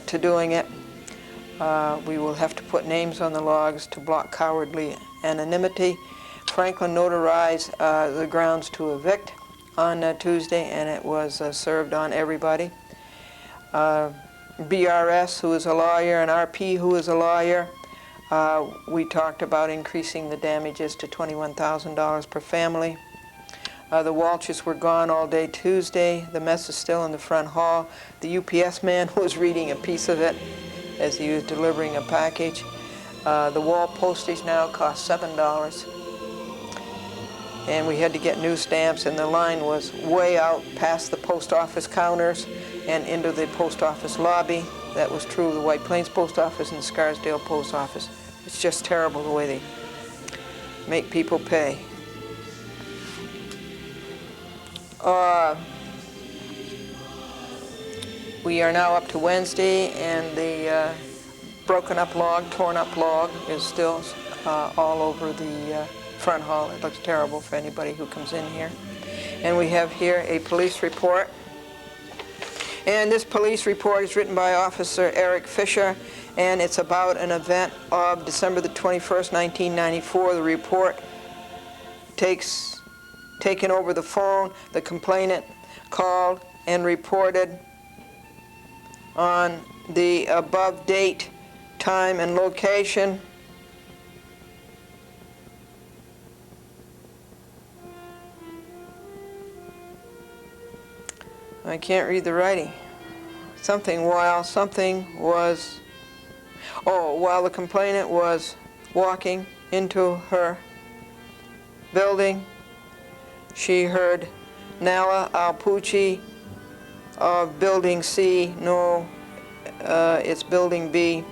to doing it. We will have to put names on the logs to block cowardly anonymity. Franklin notarized the grounds to evict on Tuesday, and it was served on everybody. BRS, who is a lawyer, and RP, who is a lawyer, we talked about increasing the damages to $21,000 per family. The Walshes were gone all day Tuesday. The mess is still in the front hall. The UPS man was reading a piece of it as he was delivering a package. The wall postage now costs $7. And we had to get new stamps, and the line was way out past the post office counters and into the post office lobby. That was true of the White Plains Post Office and the Scarsdale Post Office. It's just terrible the way they make people pay. We are now up to Wednesday, and the broken up log, torn up log is still all over the front hall. It looks terrible for anybody who comes in here. And we have here a police report. And this police report is written by Officer Eric Fisher, and it's about an event of December the 21st, 1994. The report taken over the phone. The complainant called and reported on the above date, time, and location. I can't read the writing. While the complainant was walking into her building, she heard Nala Alpucci of Building C, it's Building B,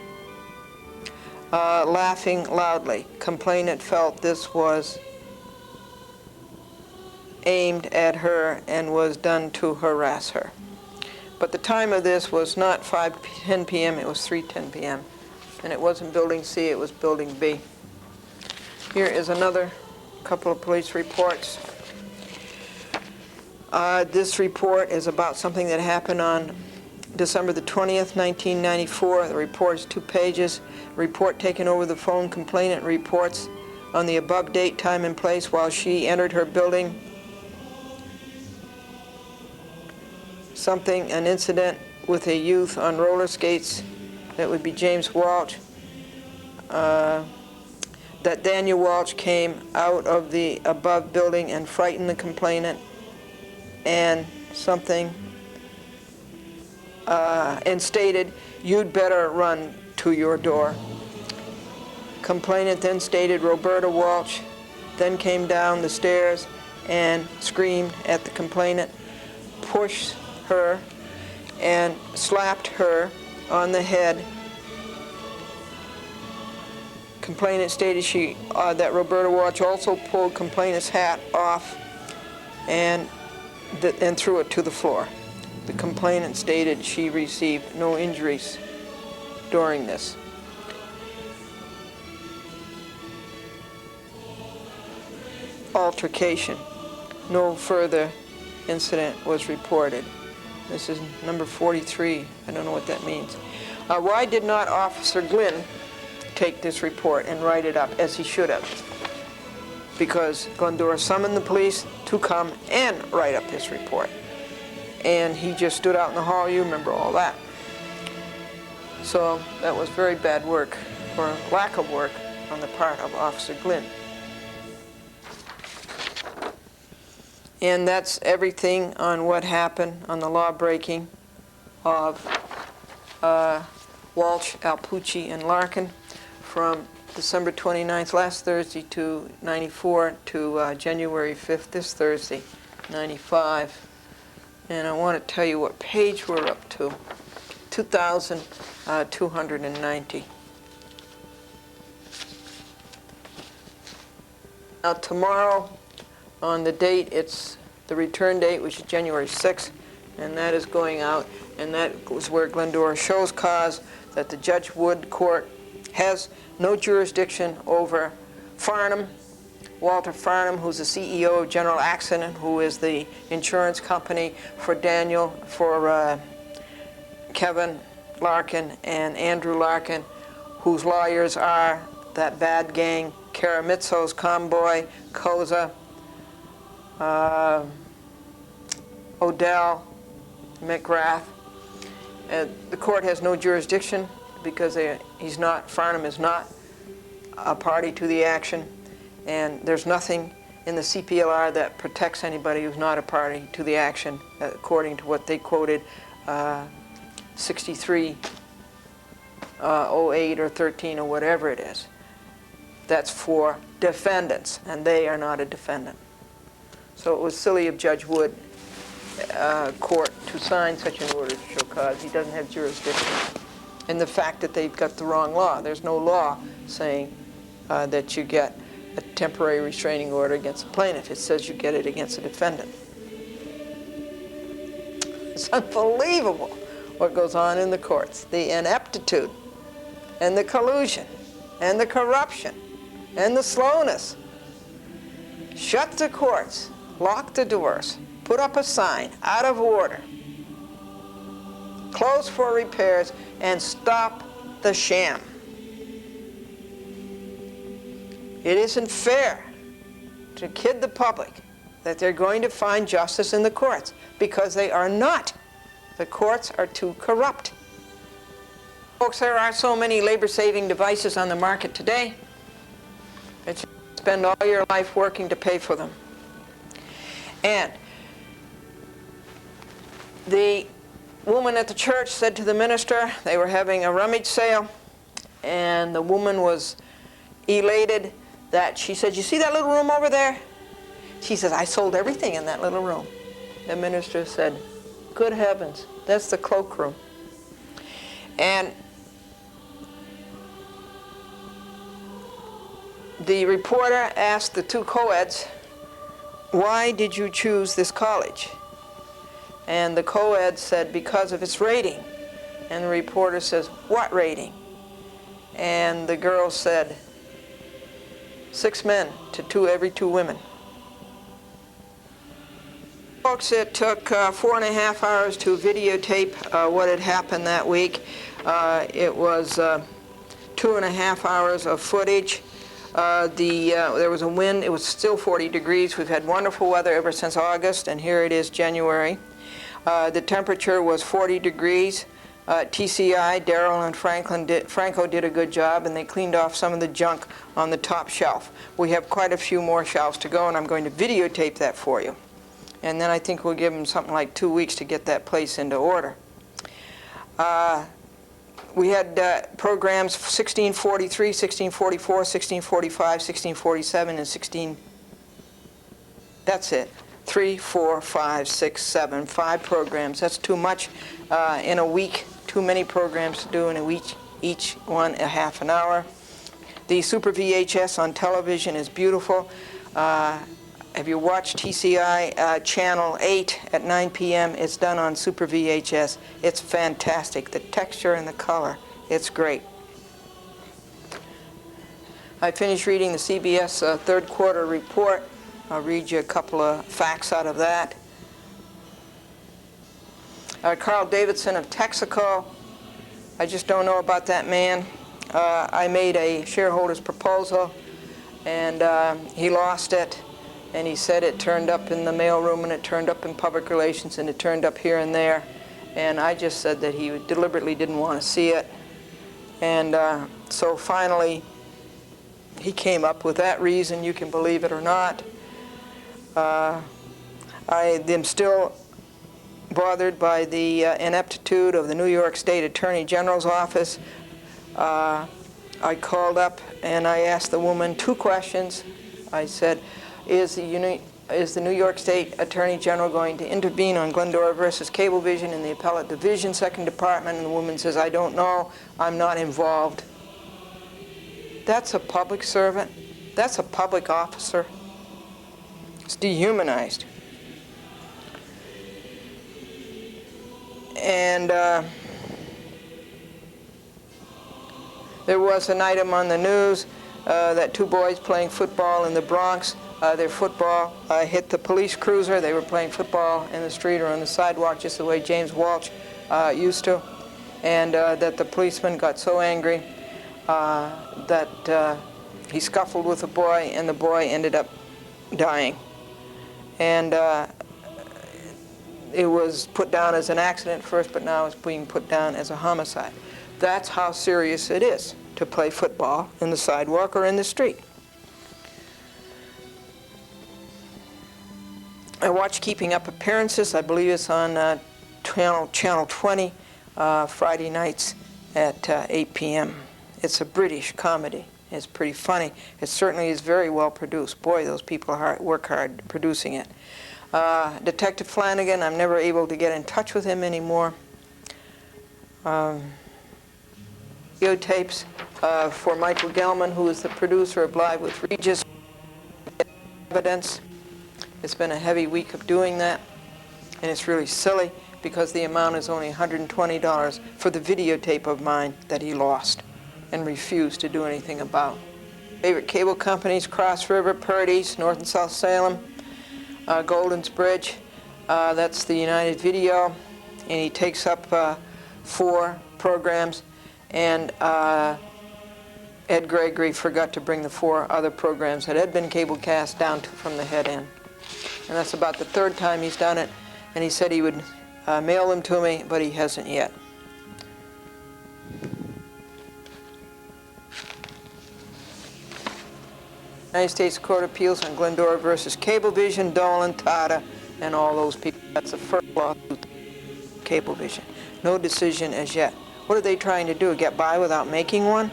laughing loudly. Complainant felt this was aimed at her and was done to harass her. But the time of this was not 5:10 p.m., it was 3:10 p.m. And it wasn't Building C, it was Building B. Here is another couple of police reports. This report is about something that happened on December the 20th, 1994. The report is 2 pages. Report taken over the phone. Complainant reports on the above date, time, and place while she entered her building. An incident with a youth on roller skates. That would be James Walsh. That Daniel Walsh came out of the above building and frightened the complainant, and and stated, "You'd better run to your door." Complainant then stated Roberta Walsh then came down the stairs and screamed at the complainant, pushed her, and slapped her on the head. Complainant stated that Roberta Walsh also pulled complainant's hat off and threw it to the floor. The complainant stated she received no injuries during this. Altercation. No further incident was reported. This is number 43. I don't know what that means. Why did not Officer Glynn take this report and write it up as he should have? Because Glendora summoned the police to come and write up this report. And he just stood out in the hall. You remember all that. So that was very bad work, or lack of work, on the part of Officer Glynn. And that's everything on what happened on the law breaking of Walsh, Alpucci, and Larkin from December 29th, last Thursday, to 94, to January 5th, this Thursday, 95. And I want to tell you what page we're up to, 2,290. Now tomorrow, on the date, it's the return date, which is January 6th, and that is going out, and that was where Glendora shows cause that the Judge Wood Court has no jurisdiction over Farnham, Walter Farnham, who's the CEO of General Accident, who is the insurance company for Daniel, for Kevin Larkin and Andrew Larkin, whose lawyers are that bad gang, Karamitsos, Comboy, Koza, Odell, McGrath. The court has no jurisdiction because Farnham is not a party to the action, and there's nothing in the CPLR that protects anybody who's not a party to the action, according to what they quoted, 6308 or 13 or whatever it is. That's for defendants, and they are not a defendant. So it was silly of Judge Wood court to sign such an order to show cause. He doesn't have jurisdiction. And the fact that they've got the wrong law. There's no law saying that you get a temporary restraining order against a plaintiff. It says you get it against a defendant. It's unbelievable what goes on in the courts. The ineptitude and the collusion and the corruption and the slowness. Shut the courts, lock the doors, put up a sign, out of order, close for repairs, and stop the sham. It isn't fair to kid the public that they're going to find justice in the courts, because they are not. The courts are too corrupt. Folks, there are so many labor-saving devices on the market today that you spend all your life working to pay for them. And the woman at the church said to the minister, they were having a rummage sale, and the woman was elated that she said, "You see that little room over there?" She says, "I sold everything in that little room." The minister said, "Good heavens, that's the cloakroom." And the reporter asked the two co-eds, "Why did you choose this college?" And the co-ed said, "Because of its rating." And the reporter says, "What rating?" And the girl said, 6 men to every 2 women. Folks, it took 4.5 hours to videotape what had happened that week. It was 2.5 hours of footage. There was a wind. It was still 40 degrees. We've had wonderful weather ever since August, and here it is January. The temperature was 40 degrees. TCI, Darrell and Franco did a good job, and they cleaned off some of the junk on the top shelf. We have quite a few more shelves to go, and I'm going to videotape that for you. And then I think we'll give them something like 2 weeks to get that place into order. We had programs 1643, 1644, 1645, 1647, and 16... That's it. 3, 4, 5, 6, 7, 5 programs. That's too much in a week. Too many programs to do in a week, each one a half an hour. The Super VHS on television is beautiful. Have you watched TCI Channel 8 at 9 p.m.? It's done on Super VHS. It's fantastic. The texture and the color, it's great. I finished reading the CBS third quarter report. I'll read you a couple of facts out of that. Carl Davidson of Texaco, I just don't know about that man. I made a shareholder's proposal, and he lost it, and he said it turned up in the mailroom, and it turned up in public relations, and it turned up here and there, and I just said that he deliberately didn't want to see it. And so finally he came up with that reason. You can believe it or not. I am still bothered by the ineptitude of the New York State Attorney General's office. I called up and I asked the woman 2 questions. I said, is the New York State Attorney General going to intervene on Glendora versus Cablevision in the Appellate Division, 2nd Department? And the woman says, I don't know, I'm not involved. That's a public servant. That's a public officer. It's dehumanized. And there was an item on the news that two boys playing football in the Bronx, their football hit the police cruiser. They were playing football in the street or on the sidewalk just the way James Walsh used to, and that the policeman got so angry that he scuffled with the boy, and the boy ended up dying. And it was put down as an accident first, but now it's being put down as a homicide. That's how serious it is to play football in the sidewalk or in the street. I watch Keeping Up Appearances. I believe it's on channel 20, Friday nights at 8 p.m. It's a British comedy. It's pretty funny. It certainly is very well produced. Boy, those people work hard producing it. Detective Flanagan, I'm never able to get in touch with him anymore. Videotapes for Michael Gelman, who is the producer of Live with Regis. Evidence. It's been a heavy week of doing that, and it's really silly because the amount is only $120 for the videotape of mine that he lost and refused to do anything about. Favorite cable companies: Cross River, Purdy's, North and South Salem, Golden's Bridge. That's the United Video, and he takes up 4 programs, and Ed Gregory forgot to bring the 4 other programs that had been cablecast down from the head end. And that's about the 3rd time he's done it, and he said he would mail them to me, but he hasn't yet. United States Court of Appeals on Glendora versus Cablevision, Dolan, Tata, and all those people. That's the first lawsuit, Cablevision. No decision as yet. What are they trying to do, get by without making one?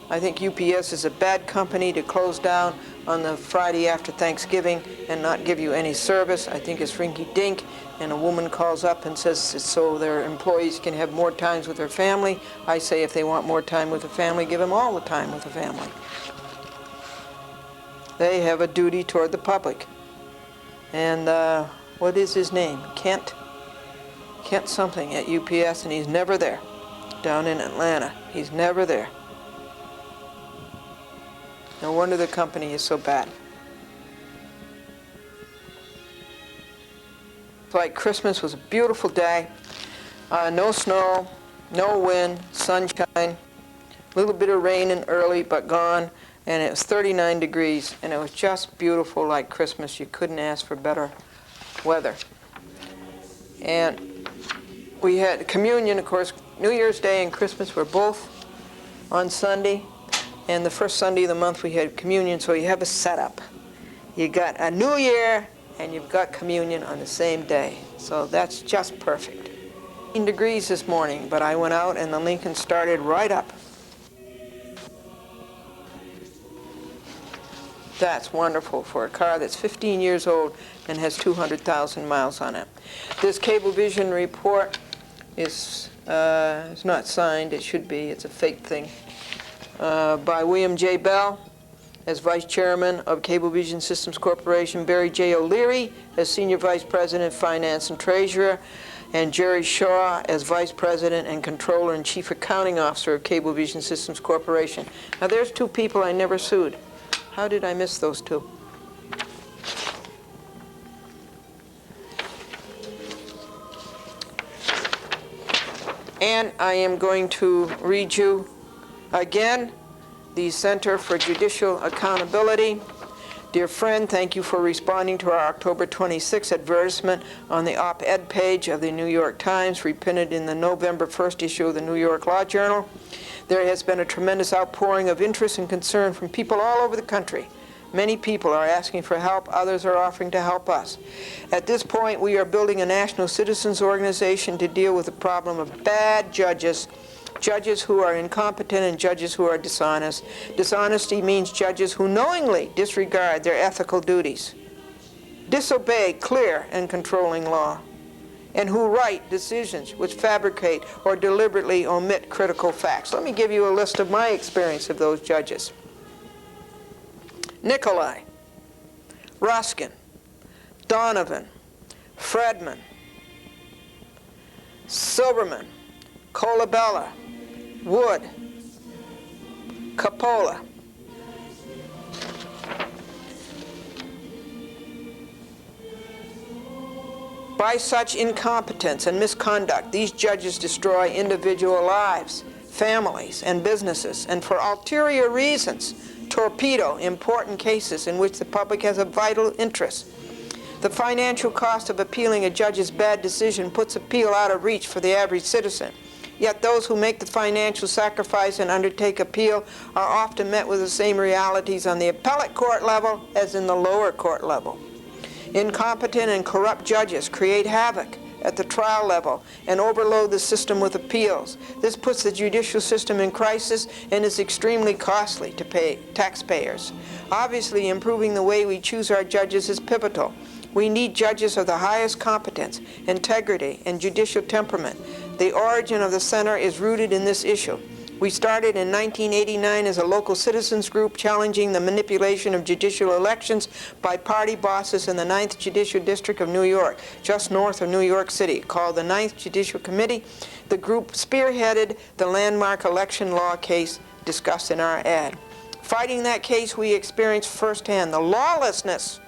I think UPS is a bad company to close down on the Friday after Thanksgiving and not give you any service. I think it's rinky-dink, and a woman calls up and says it's so their employees can have more times with their family. I say if they want more time with the family, give them all the time with the family. They have a duty toward the public. And what is his name? Kent something at UPS, and he's never there. Down in Atlanta, he's never there. No wonder the company is so bad. It's like Christmas was a beautiful day. No snow, no wind, sunshine, a little bit of rain and early, but gone. And it was 39 degrees, and it was just beautiful like Christmas. You couldn't ask for better weather. And we had communion, of course. New Year's Day and Christmas were both on Sunday. And the first Sunday of the month we had communion, so you have a setup. You got a new year, and you've got communion on the same day. So that's just perfect. 18 degrees this morning, but I went out and the Lincoln started right up. That's wonderful for a car that's 15 years old and has 200,000 miles on it. This Cablevision report is not signed. It should be. It's a fake thing. By William J. Bell as Vice Chairman of Cablevision Systems Corporation, Barry J. O'Leary as Senior Vice President, Finance and Treasurer, and Jerry Shaw as Vice President and Controller and Chief Accounting Officer of Cablevision Systems Corporation. Now there's 2 people I never sued. How did I miss those 2? And I am going to read you again the Center for Judicial Accountability. Dear friend, thank you for responding to our October 26 advertisement on the op-ed page of the New York Times, reprinted in the November 1st issue of the New York Law Journal. There has been a tremendous outpouring of interest and concern from people all over the country. Many people are asking for help, others are offering to help us. At this point, we are building a national citizens organization to deal with the problem of bad judges, judges who are incompetent and judges who are dishonest. Dishonesty means judges who knowingly disregard their ethical duties, disobey clear and controlling law, and who write decisions which fabricate or deliberately omit critical facts. Let me give you a list of my experience of those judges. Nikolai, Ruskin, Donovan, Fredman, Silverman, Colabella, Wood, Coppola. By such incompetence and misconduct, these judges destroy individual lives, families, and businesses, and for ulterior reasons, torpedo important cases in which the public has a vital interest. The financial cost of appealing a judge's bad decision puts appeal out of reach for the average citizen. Yet those who make the financial sacrifice and undertake appeal are often met with the same realities on the appellate court level as in the lower court level. Incompetent and corrupt judges create havoc at the trial level and overload the system with appeals. This puts the judicial system in crisis and is extremely costly to taxpayers. Obviously, improving the way we choose our judges is pivotal. We need judges of the highest competence, integrity, and judicial temperament. The origin of the center is rooted in this issue. We started in 1989 as a local citizens group challenging the manipulation of judicial elections by party bosses in the 9th Judicial District of New York, just north of New York City, called the 9th Judicial Committee. The group spearheaded the landmark election law case discussed in our ad. Fighting that case, we experienced firsthand the lawlessness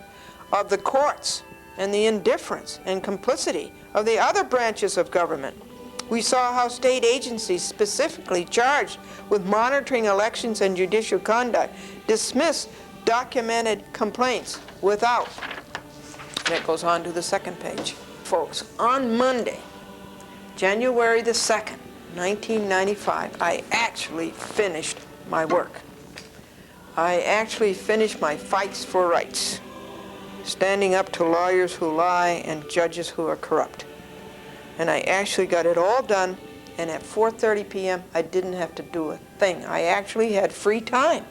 of the courts and the indifference and complicity of the other branches of government. We saw how state agencies specifically charged with monitoring elections and judicial conduct dismiss documented complaints without. And it goes on to the second page. Folks, on Monday, January the 2nd, 1995, I actually finished my work. I actually finished my fights for rights, standing up to lawyers who lie and judges who are corrupt. And I actually got it all done, and at 4:30 p.m. I didn't have to do a thing. I actually had free time.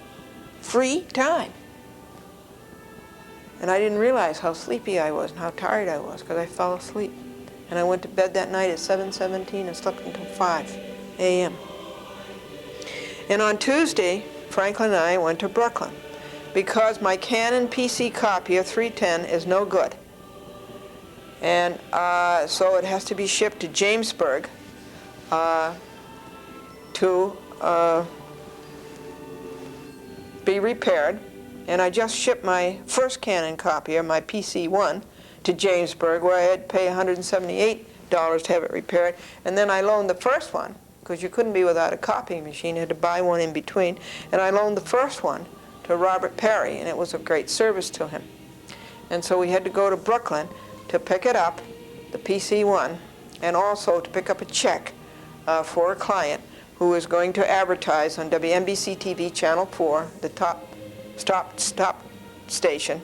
Free time. And I didn't realize how sleepy I was and how tired I was because I fell asleep. And I went to bed that night at 7:17 and slept until 5 a.m. And on Tuesday, Franklin and I went to Brooklyn because my Canon PC copier 310 is no good. And so it has to be shipped to Jamesburg to be repaired. And I just shipped my first Canon copier, my PC-1, to Jamesburg, where I had to pay $178 to have it repaired. And then I loaned the first one, because you couldn't be without a copying machine. You had to buy one in between. And I loaned the first one to Robert Perry, and it was of great service to him. And so we had to go to Brooklyn to pick it up, the PC-1, and also to pick up a check for a client who is going to advertise on WNBC TV Channel 4, the top station,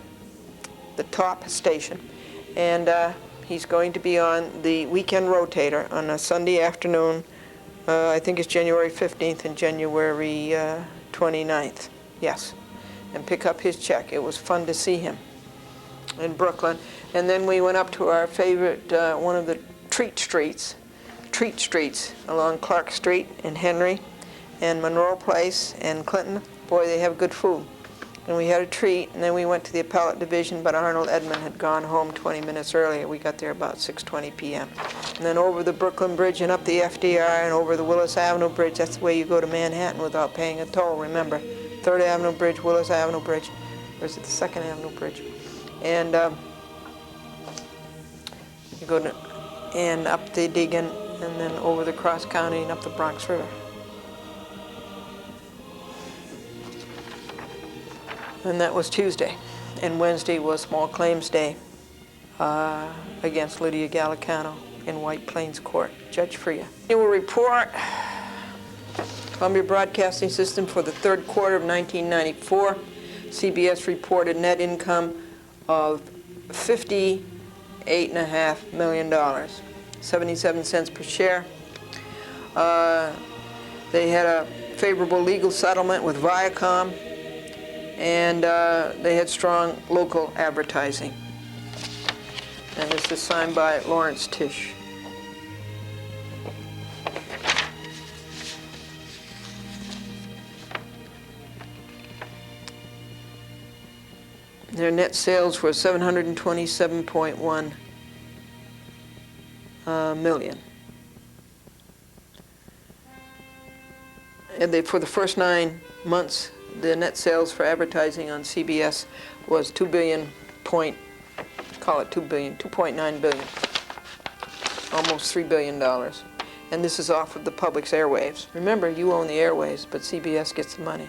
and he's going to be on the weekend rotator on a Sunday afternoon. I think it's January 15th and January 29th, yes, and pick up his check. It was fun to see him in Brooklyn. And then we went up to our favorite, one of the treat streets along Clark Street and Henry and Monroe Place and Clinton. Boy, they have good food. And we had a treat, and then we went to the appellate division, but Arnold Edmond had gone home 20 minutes earlier. We got there about 6:20 p.m. And then over the Brooklyn Bridge and up the FDR and over the Willis Avenue Bridge. That's the way you go to Manhattan without paying a toll, remember. 3rd Avenue Bridge, Willis Avenue Bridge, or is it the 2nd Avenue Bridge? And you go to, and up the Deegan, and then over the cross county and up the Bronx River. And that was Tuesday. And Wednesday was Small Claims Day against Lydia Gallicano in White Plains Court. Judge Freya. Annual report, Columbia Broadcasting System for the 3rd quarter of 1994. CBS reported net income of $58.5 million, 77 cents per share. They had a favorable legal settlement with Viacom, and they had strong local advertising. And this is signed by Lawrence Tisch. Their net sales were $727.1 million. for the first 9 months, the net sales for advertising on CBS was $2.9 billion, almost $3 billion. And this is off of the public's airwaves. Remember, you own the airwaves, but CBS gets the money.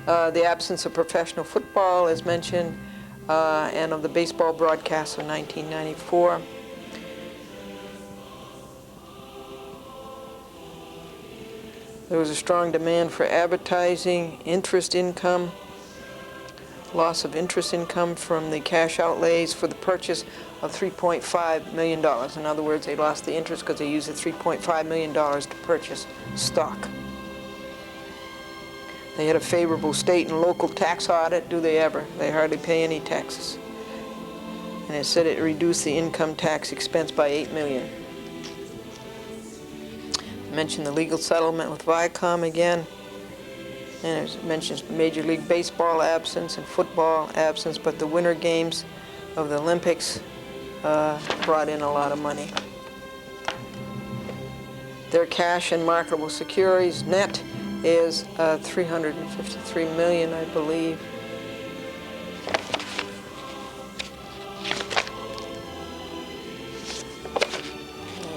The absence of professional football, as mentioned, and of the baseball broadcasts of 1994. There was a strong demand for advertising, interest income, loss of interest income from the cash outlays for the purchase of $3.5 million. In other words, they lost the interest because they used the $3.5 million to purchase stock. They had a favorable state and local tax audit. Do they ever? They hardly pay any taxes. And it said it reduced the income tax expense by $8 million. Mentioned the legal settlement with Viacom again, and it mentions Major League Baseball absence and football absence, but the winter games of the Olympics brought in a lot of money. Their cash and marketable securities net is $353 million, I believe.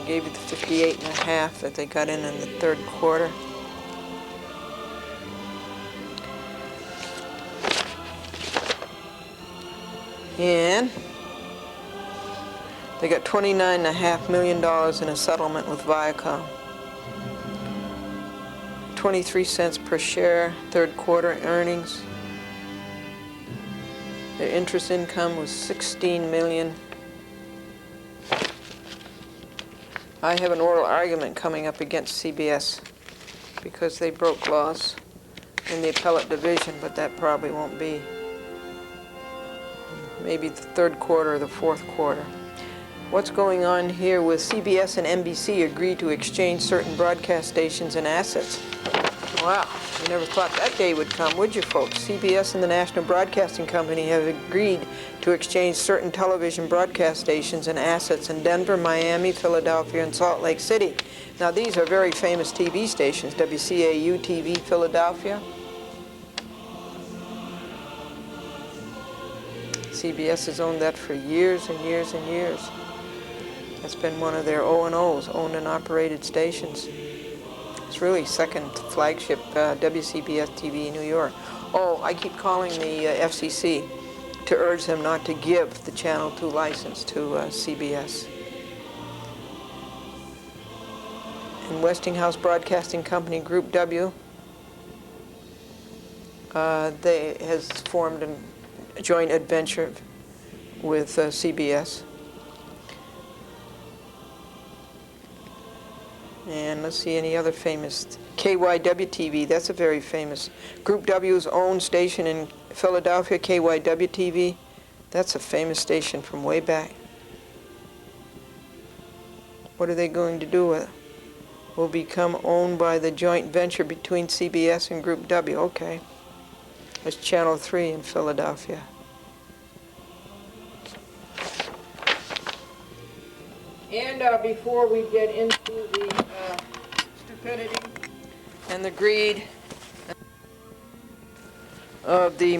Gave you the 58.5 that they got in the third quarter. And they got $29.5 million in a settlement with Viacom. 23 cents per share, third quarter earnings. Their interest income was $16 million. I have an oral argument coming up against CBS because they broke laws in the appellate division, but that probably won't be maybe the third quarter or the fourth quarter. What's going on here with CBS and NBC agreed to exchange certain broadcast stations and assets. Wow, you never thought that day would come, would you folks? CBS and the National Broadcasting Company have agreed to exchange certain television broadcast stations and assets in Denver, Miami, Philadelphia, and Salt Lake City. Now these are very famous TV stations, WCAU TV, Philadelphia. CBS has owned that for years and years and years. That's been one of their O&Os, owned and operated stations. It's really second flagship WCBS TV New York. Oh, I keep calling the FCC to urge them not to give the Channel 2 license to CBS. And Westinghouse Broadcasting Company Group W, they has formed a joint adventure with CBS. And let's see any other famous. KYW-TV, that's a very famous. Group W's own station in Philadelphia, KYW-TV. That's a famous station from way back. What are they going to do with it? Will become owned by the joint venture between CBS and Group W. Okay. There's Channel 3 in Philadelphia. And before we get into the stupidity and the greed of the